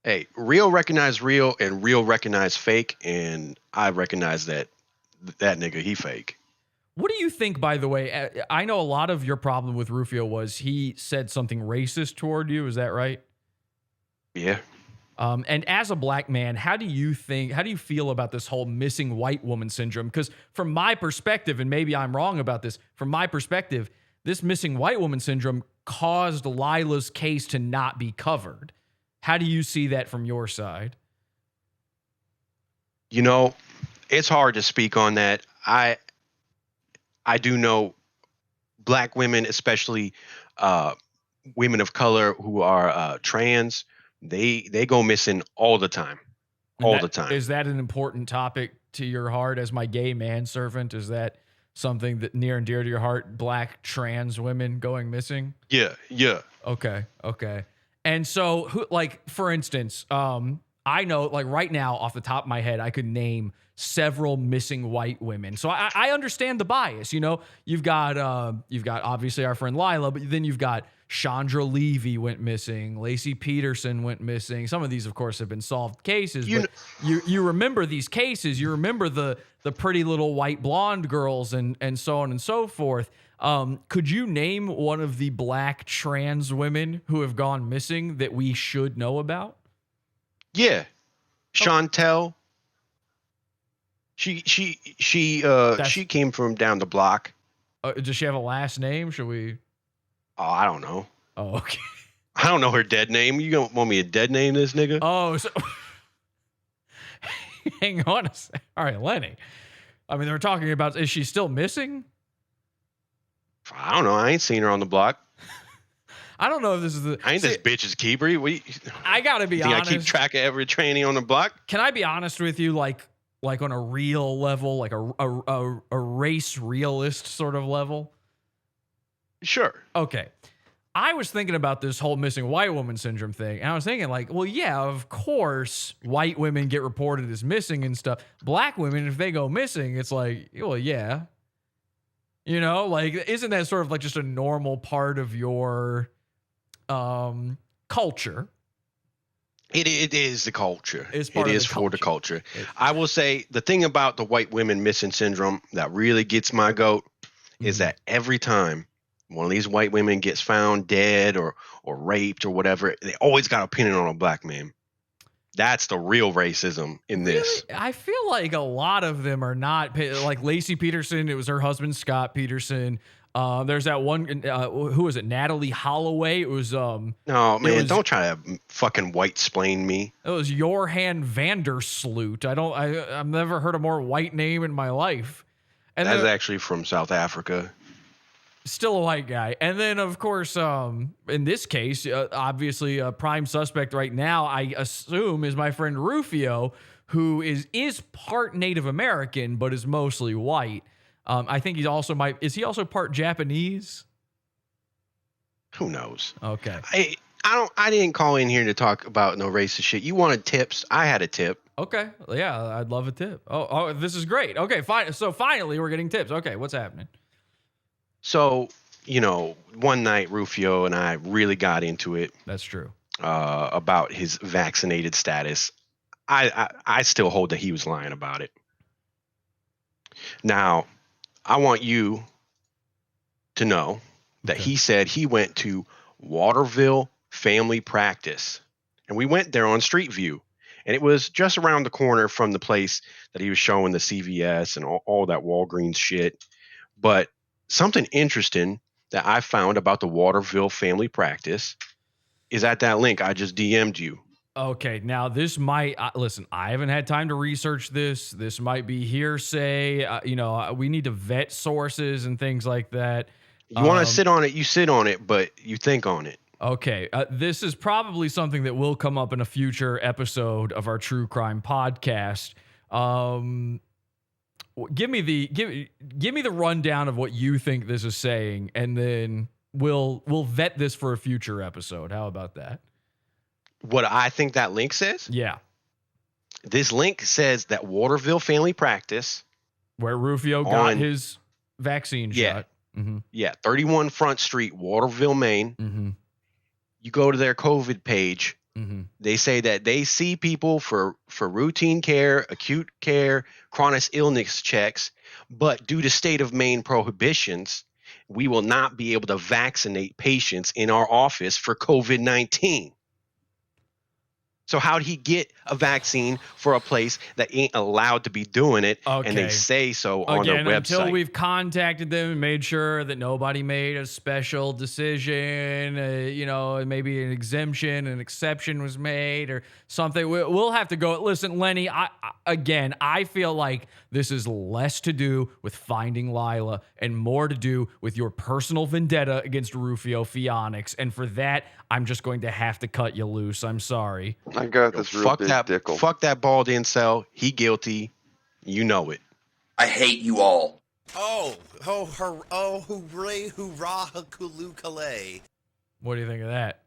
Hey, real recognize real and real recognize fake, and I recognize that nigga, he fake. What do you think, by the way? I know a lot of your problem with Ruphio was he said something racist toward you. Is that right? Yeah. And as a black man, how do you feel about this whole missing white woman syndrome? Because from my perspective, and maybe I'm wrong about this, from my perspective, this missing white woman syndrome caused Lilah's case to not be covered. How do you see that from your side? You know, it's hard to speak on that. I do know black women, especially women of color who are trans, they go missing all the time. Is that an important topic to your heart as my gay manservant? Is that something that near and dear to your heart, black trans women going missing? Yeah. Okay. And so, for instance, I know, like right now, off the top of my head, I could name several missing white women. So I understand the bias. You know, you've got obviously our friend Lilah, but then you've got Chandra Levy went missing, Lacey Peterson went missing. Some of these, of course, have been solved cases, but you remember these cases. You remember the pretty little white blonde girls and so on and so forth. Could you name one of the black trans women who have gone missing that we should know about? Yeah. Chantel. She came from down the block. Does she have a last name? Should we? Oh, I don't know. Oh, okay. I don't know her dead name. You don't want me a dead name, this nigga? Oh, so hang on a sec. All right, Lenny. I mean, they're talking about, is she still missing? I don't know. I ain't seen her on the block. I don't know if this is the. I ain't this bitch's keeper. I gotta be honest. honest. I keep track of every trainee on the block. Can I be honest with you? Like on a real level, like a race realist sort of level? Sure. Okay. I was thinking about this whole missing white woman syndrome thing. And I was thinking like, well, yeah, of course, white women get reported as missing and stuff. Black women, if they go missing, it's like, well, yeah. You know, like, isn't that sort of like just a normal part of your culture? It is the culture. It's It is for the culture. I will say the thing about the white women missing syndrome that really gets my goat is that every time one of these white women gets found dead or raped or whatever, they always got a pinning on a black man. That's the real racism in this. Really? I feel like a lot of them are not, like Lacey Peterson. It was her husband, Scott Peterson. There's that one, who was it? Natalie Holloway. It was, no, man, don't try to fucking white splain me. It was Johan Vandersloot. I've never heard a more white name in my life. And that's actually from South Africa. Still a white guy. And then, of course, in this case, obviously a prime suspect right now, I assume, is my friend Ruphio, who is part Native American, but is mostly white. I think is he also part Japanese? Who knows? Okay. I didn't call in here to talk about no racist shit. You wanted tips. I had a tip. Okay. Yeah, I'd love a tip. Oh, this is great. Okay, fine. So finally we're getting tips. Okay, what's happening? So, one night Ruphio and I really got into it. That's true. About his vaccinated status. I still hold that he was lying about it. Now, I want you to know that he said he went to Waterville Family Practice. And we went there on Street View. And it was just around the corner from the place that he was showing the CVS and all that Walgreens shit. But something interesting that I found about the Waterville Family Practice is at that link I just DM'd you. Okay, now this might listen. I haven't had time to research this. This might be hearsay. We need to vet sources and things like that. You want to sit on it, you sit on it, but you think on it. Okay, this is probably something that will come up in a future episode of our true crime podcast. Give me the rundown of what you think this is saying, and then we'll vet this for a future episode. How about that? What I think that link says? Yeah. This link says that Waterville Family Practice, where Ruphio got his vaccine shot. Mm-hmm. Yeah, 31 Front Street, Waterville, Maine. Mm-hmm. You go to their COVID page. Mm-hmm. They say that they see people for routine care, acute care, chronic illness checks, but due to state of Maine prohibitions, we will not be able to vaccinate patients in our office for COVID-19. So how'd he get a vaccine for a place that ain't allowed to be doing it? Okay. And they say so on their website. Until we've contacted them and made sure that nobody made a special decision, maybe an exemption, an exception was made or something. We'll have to go. Listen, Lenny, I feel like this is less to do with finding Lilah and more to do with your personal vendetta against Ruphio Pheonix. And for that, I'm just going to have to cut you loose. I'm sorry. I got this real fuck big that, dickle. Fuck that bald incel. He guilty. You know it. I hate you all. Hooray, hurrah, hakulu kalay. What do you think of that?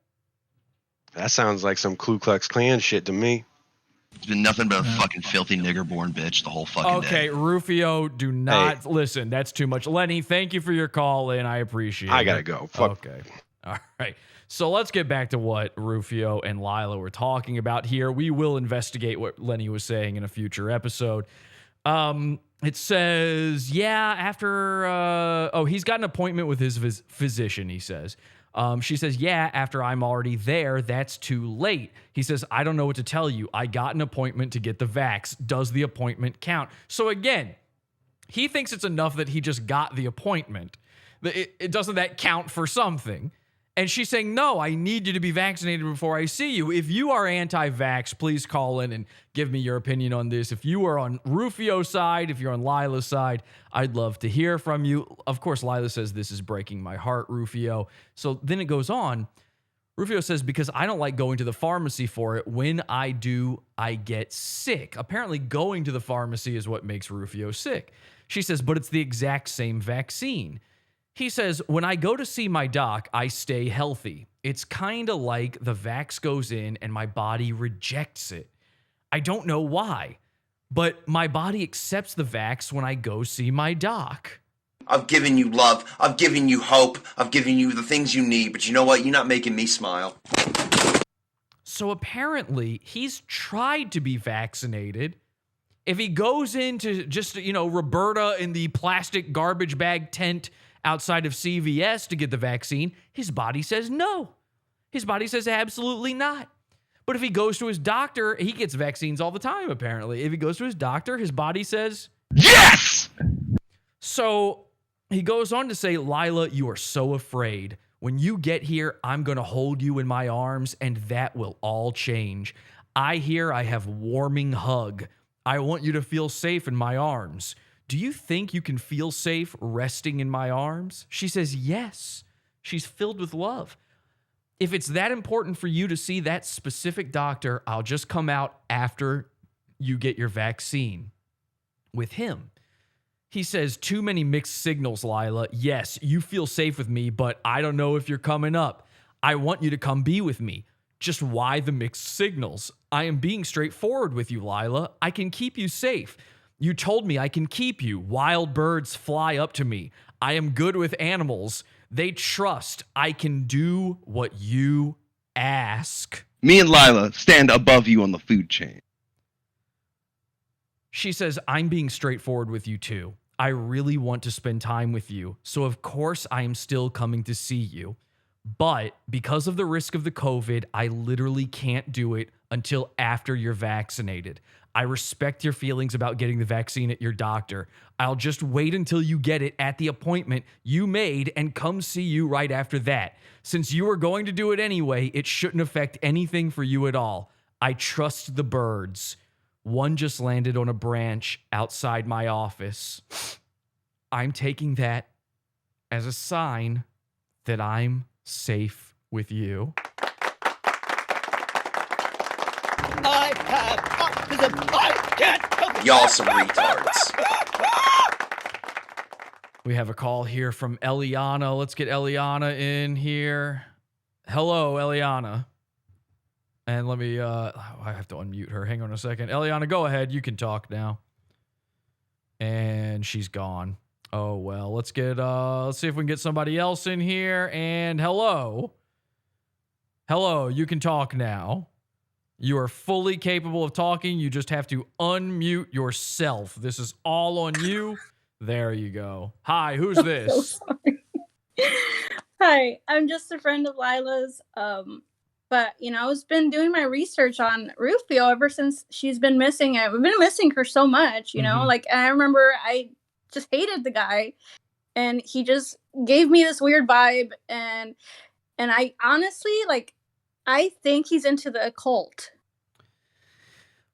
That sounds like some Ku Klux Klan shit to me. It's been nothing but a fucking filthy nigger-born bitch the whole fucking day. Okay, Ruphio, do not listen. That's too much. Lenny, thank you for your call, and I appreciate it. I gotta go. Fuck. Okay. All right. So let's get back to what Ruphio and Lilah were talking about here. We will investigate what Lenny was saying in a future episode. It says, he's got an appointment with his physician, he says. She says, after I'm already there, that's too late. He says, I don't know what to tell you. I got an appointment to get the vax. Does the appointment count? So again, he thinks it's enough that he just got the appointment. Doesn't that count for something? And she's saying, no, I need you to be vaccinated before I see you. If you are anti-vax, please call in and give me your opinion on this. If you are on Ruphio's side, if you're on Lilah's side, I'd love to hear from you. Of course, Lilah says, this is breaking my heart, Ruphio. So then it goes on. Ruphio says, because I don't like going to the pharmacy for it. When I do, I get sick. Apparently, going to the pharmacy is what makes Ruphio sick. She says, but it's the exact same vaccine. He says, when I go to see my doc, I stay healthy. It's kind of like the vax goes in and my body rejects it. I don't know why, but my body accepts the vax when I go see my doc. I've given you love. I've given you hope. I've given you the things you need. But you know what? You're not making me smile. So apparently, he's tried to be vaccinated. If he goes into just, Roberta in the plastic garbage bag tent outside of CVS to get the vaccine, his body says no. His body says absolutely not. But if he goes to his doctor, he gets vaccines all the time, apparently. If he goes to his doctor, his body says yes! So he goes on to say, Lilah, you are so afraid. When you get here, I'm going to hold you in my arms, and that will all change. I have warming hug. I want you to feel safe in my arms. Do you think you can feel safe resting in my arms? She says, yes. She's filled with love. If it's that important for you to see that specific doctor, I'll just come out after you get your vaccine with him. He says, too many mixed signals, Lilah. Yes, you feel safe with me, but I don't know if you're coming up. I want you to come be with me. Just why the mixed signals? I am being straightforward with you, Lilah. I can keep you safe. You told me I can keep you. Wild birds fly up to me. I am good with animals. They trust I can do what you ask. Me and Lilah stand above you on the food chain. She says, I'm being straightforward with you too. I really want to spend time with you. So of course I am still coming to see you. But because of the risk of the COVID, I literally can't do it until after you're vaccinated. I respect your feelings about getting the vaccine at your doctor. I'll just wait until you get it at the appointment you made and come see you right after that. Since you are going to do it anyway, it shouldn't affect anything for you at all. I trust the birds. One just landed on a branch outside my office. I'm taking that as a sign that I'm safe with you. I have autism. I can't help it. Y'all some retards. We have a call here from Eliana. Let's get Eliana in here. Hello, Eliana. And let me, I have to unmute her. Hang on a second. Eliana, go ahead. You can talk now. And she's gone. Oh, well, let's see if we can get somebody else in here. And hello. Hello, you can talk now. You are fully capable of talking. You just have to unmute yourself. This is all on you. There you go. Hi, who's this? So sorry. Hi, I'm just a friend of Lilah's. But, I've been doing my research on Ruphio ever since she's been missing. We've been missing her so much, I remember I just hated the guy and he just gave me this weird vibe. And I honestly, I think he's into the occult.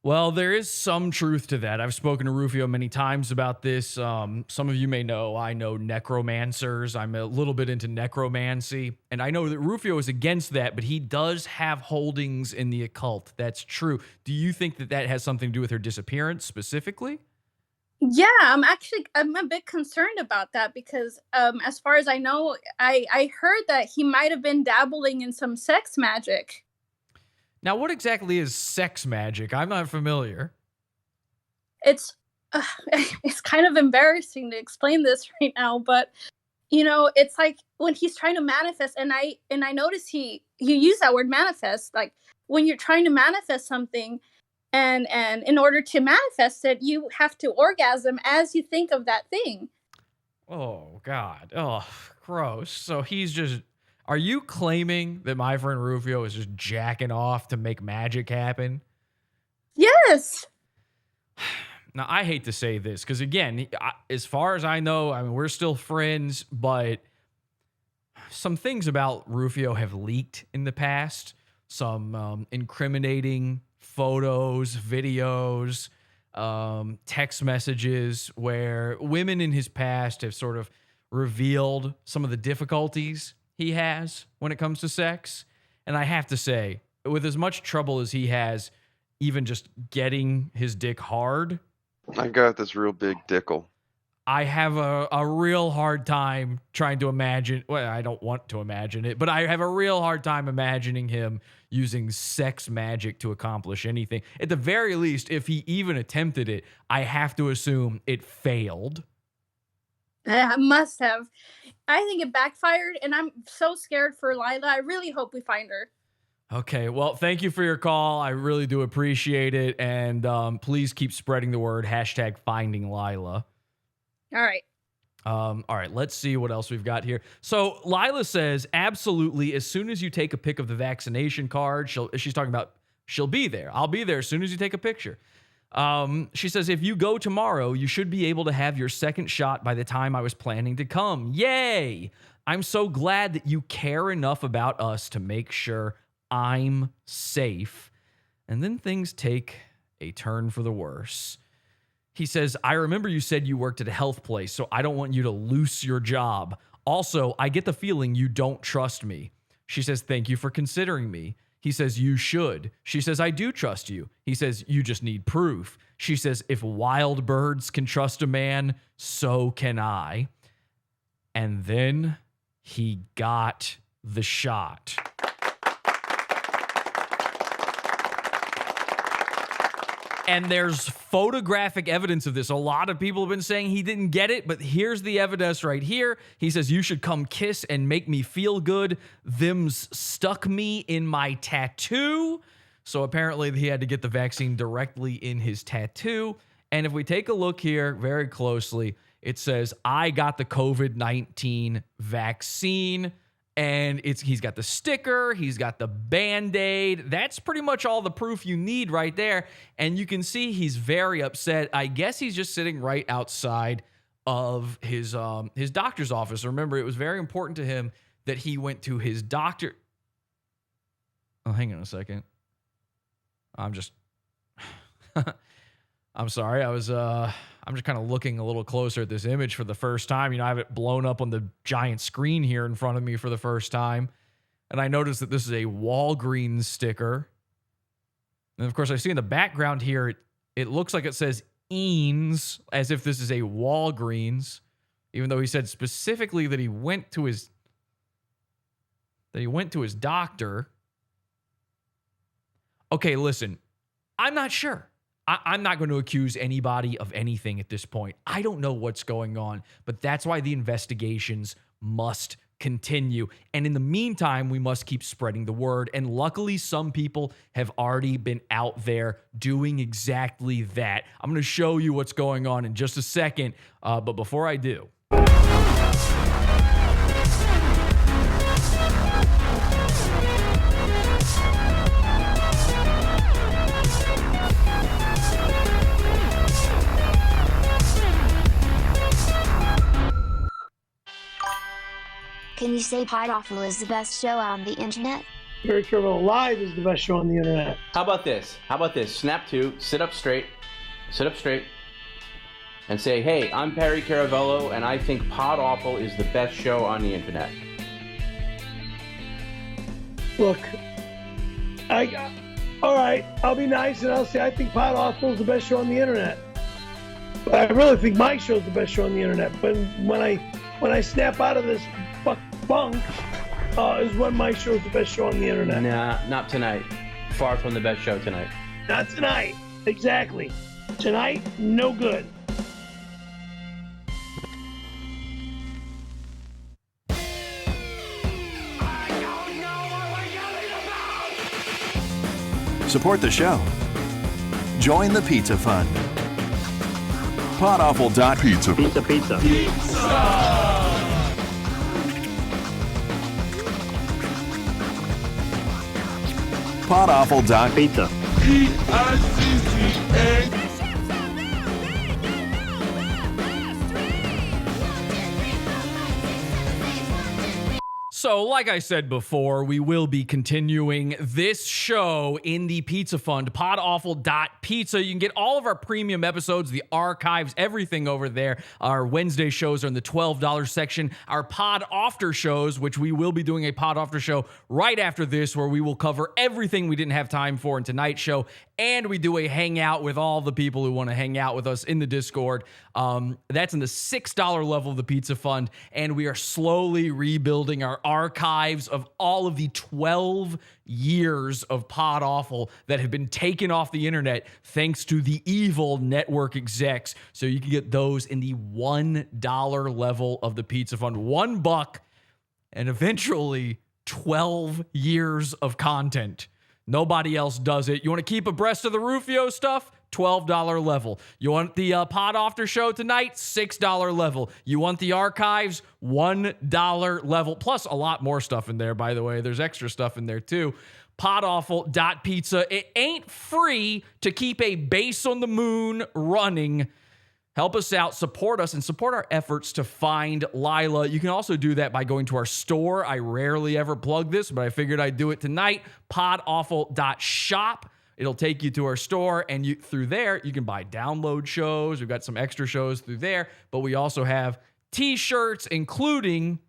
Well, there is some truth to that. I've spoken to Ruphio many times about this. Some of you may know I know necromancers. I'm a little bit into necromancy. And I know that Ruphio is against that, but he does have holdings in the occult. That's true. Do you think that has something to do with her disappearance specifically? Yeah, I'm a bit concerned about that because as far as I know, I heard that he might have been dabbling in some sex magic. Now, what exactly is sex magic? I'm not familiar. It's kind of embarrassing to explain this right now, but it's like when he's trying to manifest, and I notice he used that word manifest, like when you're trying to manifest something, and in order to manifest it, you have to orgasm as you think of that thing. Oh God! Oh, gross! So he's just. Are you claiming that my friend Ruphio is just jacking off to make magic happen? Yes. Now, I hate to say this because, again, as far as I know, we're still friends, but some things about Ruphio have leaked in the past. Some incriminating photos, videos, text messages where women in his past have sort of revealed some of the difficulties he has when it comes to sex. And I have to say, with as much trouble as he has even just getting his dick hard, I got this real big dickle. I have a real hard time trying to imagine. Well, I don't want to imagine it, but I have a real hard time imagining him using sex magic to accomplish anything. At the very least, if he even attempted it, I have to assume it failed. I must have. I think it backfired, and I'm so scared for Lilah. I really hope we find her. Okay, well, thank you for your call. I really do appreciate it. And please keep spreading the word. #finding Lilah. All right. All right, let's see what else we've got here. So Lilah says, absolutely, as soon as you take a pic of the vaccination card, she's talking about she'll be there. I'll be there as soon as you take a picture. She says, if you go tomorrow, you should be able to have your second shot by the time I was planning to come. Yay! I'm so glad that you care enough about us to make sure I'm safe. And then things take a turn for the worse. He says, I remember you said you worked at a health place, so I don't want you to lose your job. Also, I get the feeling you don't trust me. She says, thank you for considering me. He says, you should. She says, I do trust you. He says, you just need proof. She says, if wild birds can trust a man, so can I. And then he got the shot. And there's photographic evidence of this. A lot of people have been saying he didn't get it, but here's the evidence right here. He says, you should come kiss and make me feel good. Them's stuck me in my tattoo. So apparently he had to get the vaccine directly in his tattoo. And if we take a look here very closely, it says, I got the COVID-19 vaccine. And he's got the sticker, he's got the Band-Aid. That's pretty much all the proof you need right there. And you can see he's very upset. I guess he's just sitting right outside of his doctor's office. Remember, it was very important to him that he went to his doctor. Oh, hang on a second. I'm sorry. I'm just kind of looking a little closer at this image for the first time. You know, I have it blown up on the giant screen here in front of me for the first time. And I noticed that this is a Walgreens sticker. And of course, I see in the background here, it looks like it says Eanes, as if this is a Walgreens, even though he said specifically that he went to his doctor. Okay, listen, I'm not sure. I'm not going to accuse anybody of anything at this point. I don't know what's going on, but that's why the investigations must continue. And in the meantime, we must keep spreading the word. And luckily, some people have already been out there doing exactly that. I'm going to show you what's going on in just a second. But before I do, Can you say Waterville is the best show on the internet? Very Careful Live is the best show on the internet. How about this? Snap to, sit up straight, and say, hey, I'm Perry Caravello, and I think Pod Awful is the best show on the internet. Look, all right, I'll be nice and I'll say I think Pod Awful is the best show on the internet. But I really think my show's the best show on the internet. But when I snap out of this bunk, is when my show's the best show on the internet. Nah, not tonight. Far from the best show tonight. Not tonight. Exactly. Tonight, no good. Support the show. Join the Pizza Fund. Podawful.pizza. Pizza. Podawful.pizza. So, like I said before, we will be continuing this show in the Pizza Fund, podawful.pizza. You can get all of our premium episodes, the archives, everything over there. Our Wednesday shows are in the $12 section. Our Pod After shows, which we will be doing a Pod After show right after this, where we will cover everything we didn't have time for in tonight's show. And we do a hangout with all the people who want to hang out with us in the Discord. That's in the $6 level of the Pizza Fund. And we are slowly rebuilding our archives of all of the 12 years of Pod Awful that have been taken off the internet thanks to the evil network execs. So you can get those in the $1 level of the Pizza Fund. $1 and eventually 12 years of content. Nobody else does it. You want to keep abreast of the Ruphio stuff? $12 level. You want the Pod After show tonight? $6 level. You want the archives? $1 level. Plus a lot more stuff in there, by the way. There's extra stuff in there too. Podawful.pizza. It ain't free to keep a base on the moon running. Help us out, support us, and support our efforts to find Lilah. You can also do that by going to our store. I rarely ever plug this, but I figured I'd do it tonight. Podawful.shop. It'll take you to our store, and through there, you can buy download shows. We've got some extra shows through there, but we also have t-shirts, including,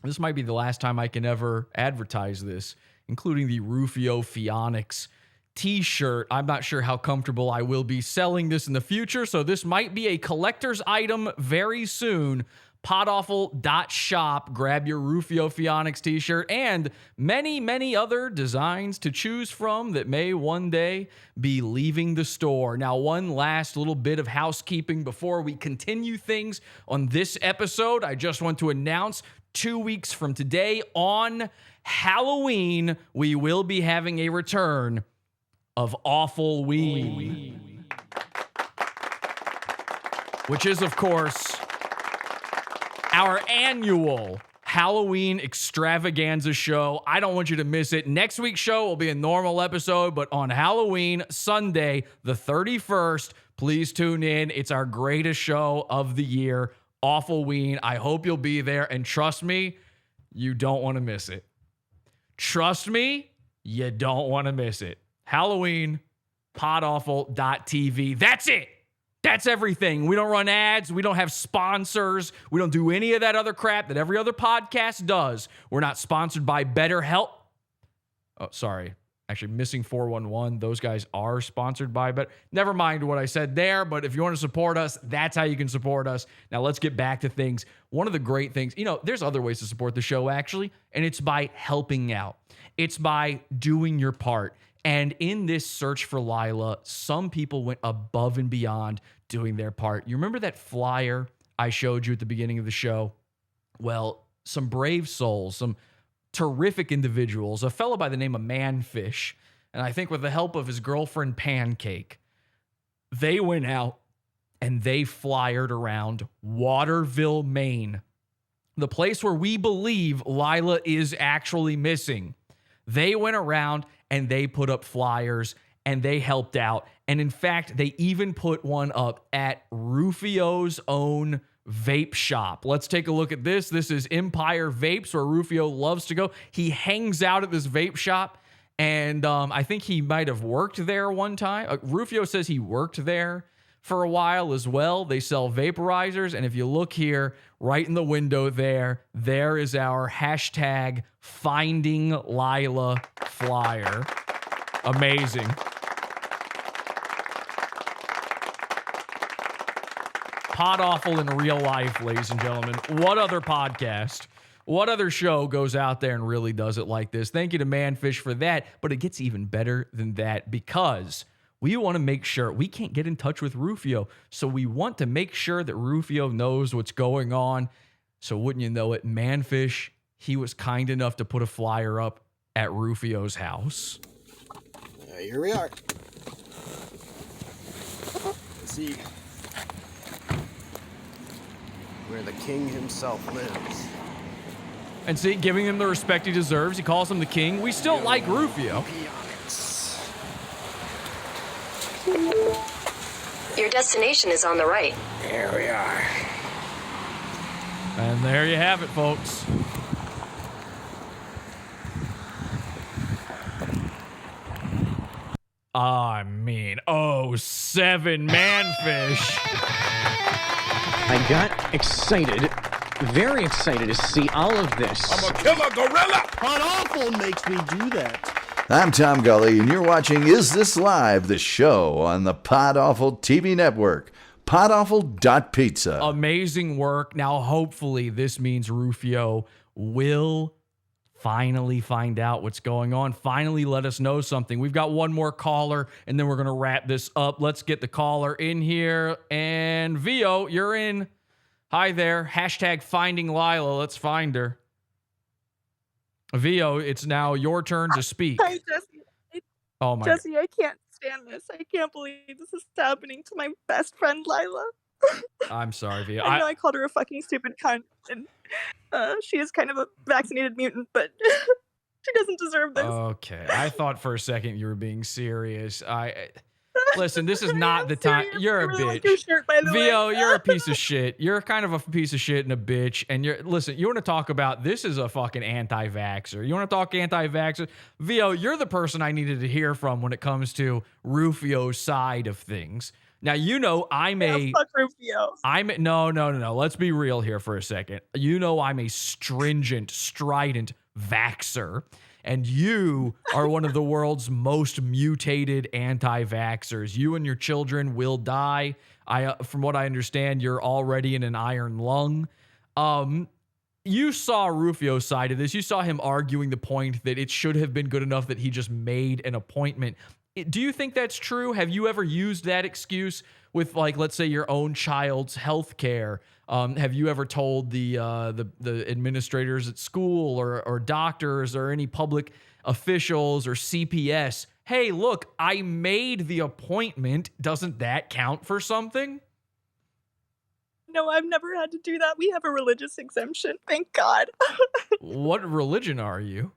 this might be the last time I can ever advertise this, including the Ruphio Pheonix t-shirt. I'm not sure how comfortable I will be selling this in the future, so this might be a collector's item very soon. Podawful.shop. Grab your Ruphio Pheonix t-shirt and many, many other designs to choose from that may one day be leaving the store. Now, one last little bit of housekeeping before we continue things on this episode. I just want to announce 2 weeks from today on Halloween, we will be having a return of Awful-ween, which is, of course, our annual Halloween extravaganza show. I don't want you to miss it. Next week's show will be a normal episode, but on Halloween, Sunday, the 31st, please tune in. It's our greatest show of the year, Awful-ween. I hope you'll be there, and trust me, you don't want to miss it. Trust me, you don't want to miss it. Halloween, podawful.tv. That's it. That's everything. We don't run ads. We don't have sponsors. We don't do any of that other crap that every other podcast does. We're not sponsored by BetterHelp. Oh, sorry. Actually, Missing 411. Those guys are sponsored by Better. Never mind what I said there, but if you want to support us, that's how you can support us. Now, let's get back to things. One of the great things, there's other ways to support the show, actually, and it's by helping out. It's by doing your part. And in this search for Lilah, some people went above and beyond doing their part. You remember that flyer I showed you at the beginning of the show? Well, some brave souls, some terrific individuals, a fellow by the name of Manfish, and I think with the help of his girlfriend Pancake, they went out and they flyered around Waterville, Maine, the place where we believe Lilah is actually missing. They went around and they put up flyers and they helped out. And in fact, they even put one up at Ruphio's own vape shop. Let's take a look at this. This is Empire Vapes, where Ruphio loves to go. He hangs out at this vape shop, and I think he might have worked there one time. Ruphio says he worked there for a while as well. They sell vaporizers, and if you look here, right in the window there is our hashtag Finding Lilah flyer. Amazing. Pod Awful in real life, ladies and gentlemen. What other podcast, what other show goes out there and really does it like this? Thank you to Manfish for that, but it gets even better than that because we want to make sure we can't get in touch with Ruphio, so we want to make sure that Ruphio knows what's going on. So wouldn't you know it, Manfish, he was kind enough to put a flyer up at Ruphio's house. Here we are. Let's see where the king himself lives. And see, giving him the respect he deserves. He calls him the king. We still like Ruphio. Your destination is on the right. There we are. And there you have it, folks. I mean, 07 Manfish. I got excited, very excited to see all of this. I'm a killer gorilla! Pod Awful makes me do that. I'm Tom Gully, and you're watching Is This Live, the show on the Pod Awful TV network. PodAwful.pizza. Amazing work. Now, hopefully, this means Ruphio will finally find out what's going on. Finally, let us know something. We've got one more caller, and then we're going to wrap this up. Let's get the caller in here. And Vio, you're in. Hi there. Hashtag finding Lilah. Let's find her. Vio, it's now your turn to speak. Hi, Jesse. Oh, my Jesse, I can't stand this. I can't believe this is happening to my best friend, Lilah. I'm sorry, Vio. I know I called her a fucking stupid cunt, and she is kind of a vaccinated mutant, but she doesn't deserve this. Okay. I thought for a second you were being serious. Listen, this is not the time. You're a bitch. Like your shirt, by the Vio, way. you're a piece of shit. You're kind of a piece of shit and a bitch. And listen, you want to talk about this is a fucking anti-vaxxer. You want to talk anti-vaxxer? Vio, you're the person I needed to hear from when it comes to Rufio's side of things. Now, you know fuck Ruphio. No. Let's be real here for a second. You know I'm a stringent, strident vaxxer. And you are one of the world's most mutated anti-vaxxers. You and your children will die. From what I understand, you're already in an iron lung. You saw Rufio's side of this. You saw him arguing the point that it should have been good enough that he just made an appointment. Do you think that's true? Have you ever used that excuse with, like, let's say your own child's health care? Have you ever told the administrators at school or doctors or any public officials or CPS, hey, look, I made the appointment. Doesn't that count for something? No, I've never had to do that. We have a religious exemption. Thank God. What religion are you?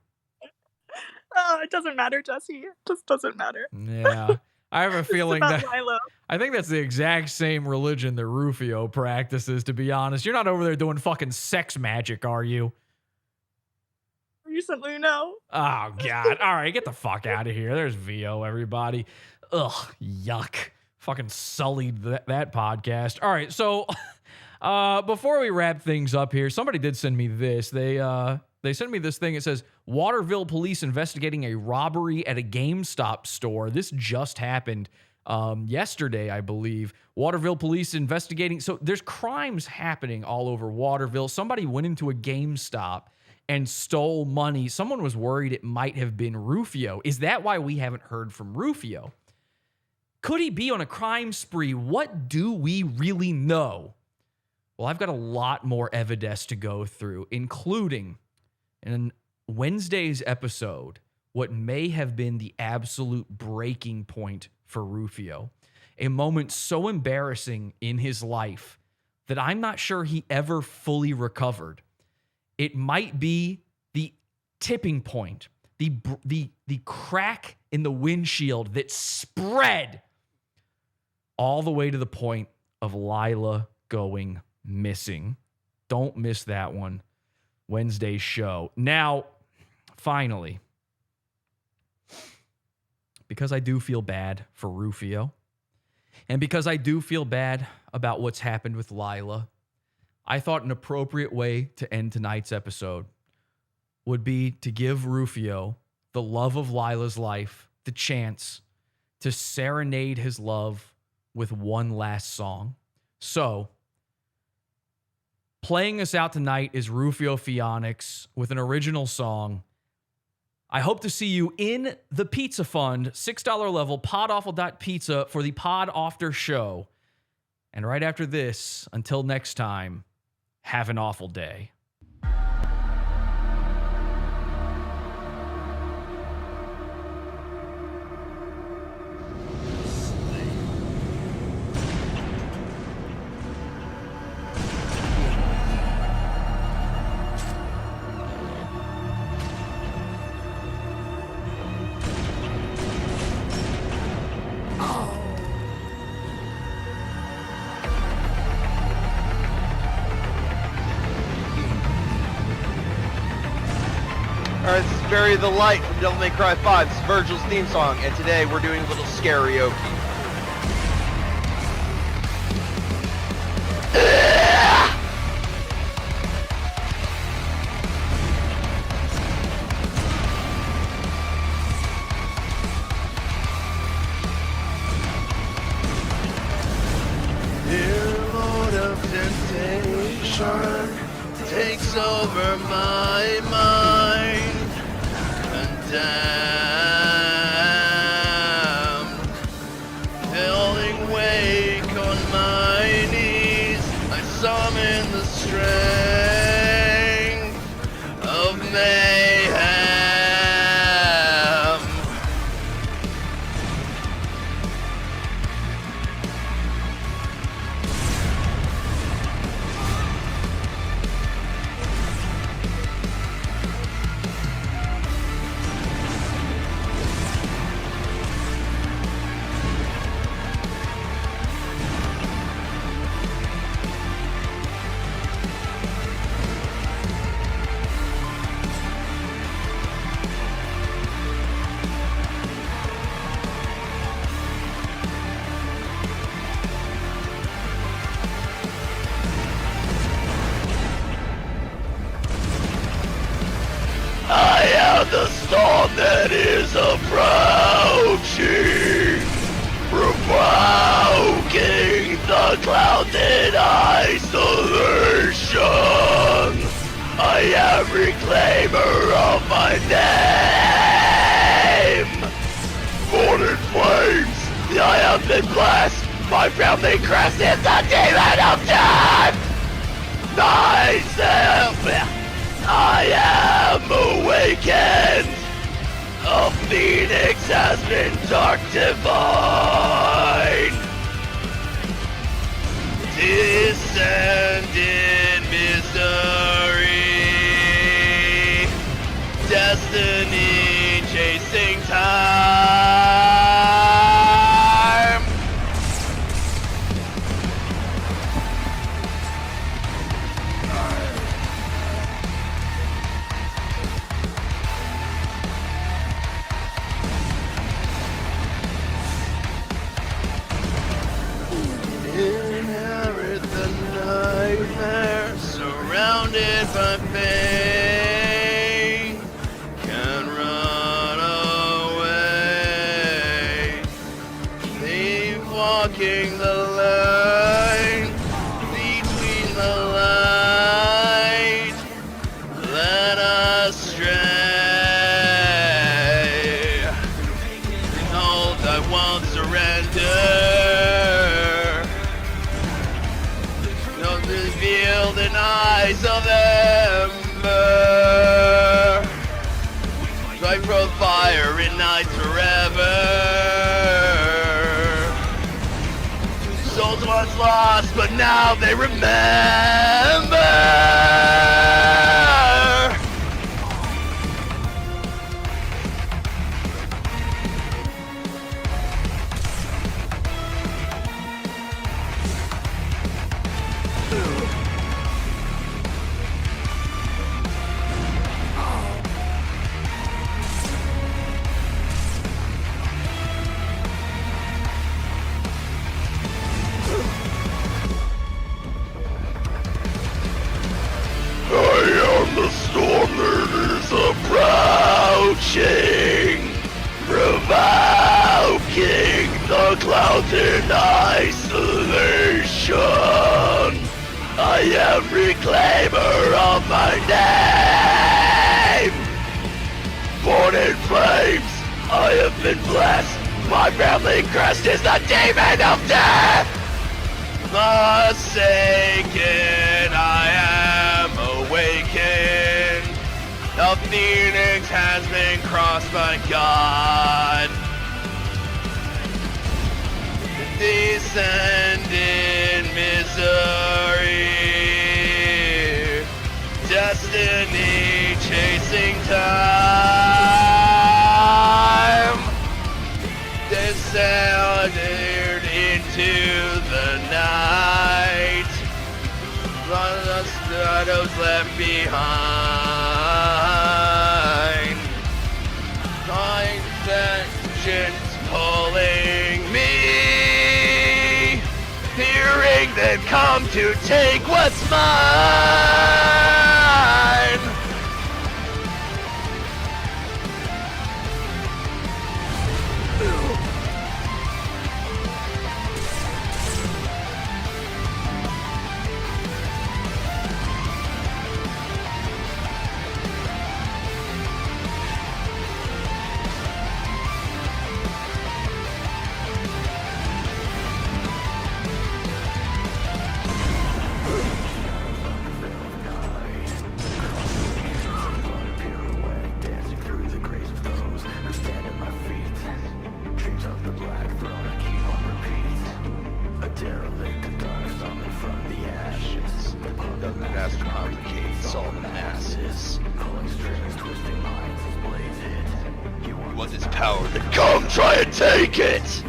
It doesn't matter, Jesse. It just doesn't matter. Yeah. I have a feeling that Lilah. I think that's the exact same religion that Ruphio practices, to be honest. You're not over there doing fucking sex magic, are you? Recently, no. Oh, God. All right, get the fuck out of here. There's Vio, everybody. Ugh, yuck. Fucking sullied that podcast. All right, so before we wrap things up here, somebody did send me this. They sent me this thing. It says, Waterville police investigating a robbery at a GameStop store. This just happened yesterday, I believe. Waterville police investigating. So there's crimes happening all over Waterville. Somebody went into a GameStop and stole money. Someone was worried it might have been Ruphio. Is that why we haven't heard from Ruphio? Could he be on a crime spree? What do we really know? Well, I've got a lot more evidence to go through, including in Wednesday's episode, what may have been the absolute breaking point for Ruphio. A moment so embarrassing in his life that I'm not sure he ever fully recovered. It might be the tipping point, the crack in the windshield that spread all the way to the point of Lilah going missing. Don't miss that one. Wednesday's show. Now, finally, because I do feel bad for Ruphio, and because I do feel bad about what's happened with Lilah, I thought an appropriate way to end tonight's episode would be to give Ruphio, the love of Lilah's life, the chance to serenade his love with one last song. So, playing us out tonight is Ruphio Pheonix with an original song. I hope to see you in the Pizza Fund, $6 level, podawful.pizza for the Pod After show. And right after this, until next time, have an awful day. Alright, this is Bury the Light from Devil May Cry 5. This is Virgil's theme song, and today we're doing a little karaoke. Dear Lord of temptation takes over my mind, condemned, filling wake on my knees, I summon the strength of mayhem. I am the storm that is approaching, provoking the clouds in isolation. I am reclaimer of my name. Born in flames, I have been blessed. My family crest is the demon of death. Myself, I am awakened. A phoenix has been dark divine. Descended misery. Destiny chasing time. Inherit the nightmare, surrounded by pain, can run away, leave walking the line, between the light, let us stray, behold I won't surrender. Revealed in eyes of ember, strike from fire in night forever. Souls once lost, but now they remember. The storm that is approaching, provoking the clouds in isolation. I am reclaimer of my name. Born in flames, I have been blessed. My family crest is the demon of death. Forsaken, I am awakened. The phoenix has been crossed by God. Descended misery. Destiny chasing time. Descended into the night. The shadows left behind. emotions pulling me, hearing them come to take what's mine. You want this power, then come try and take it!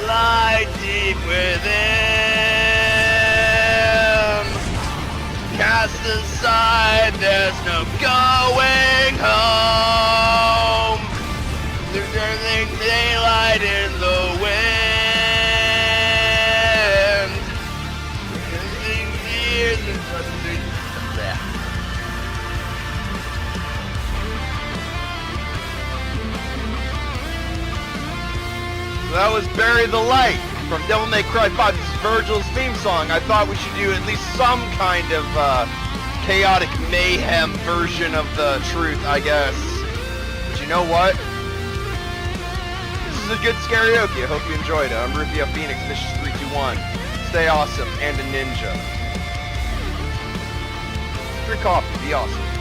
Lie deep within, cast aside, there's no going home. There's everything daylight in the wind. Everything fears and that was Bury the Light from Devil May Cry 5. This is Virgil's theme song. I thought we should do at least some kind of chaotic mayhem version of the truth, I guess. But you know what? This is a good karaoke. I hope you enjoyed it. I'm Ruphio Pheonix, Vicious 321. Stay awesome and a ninja. Drink coffee, be awesome.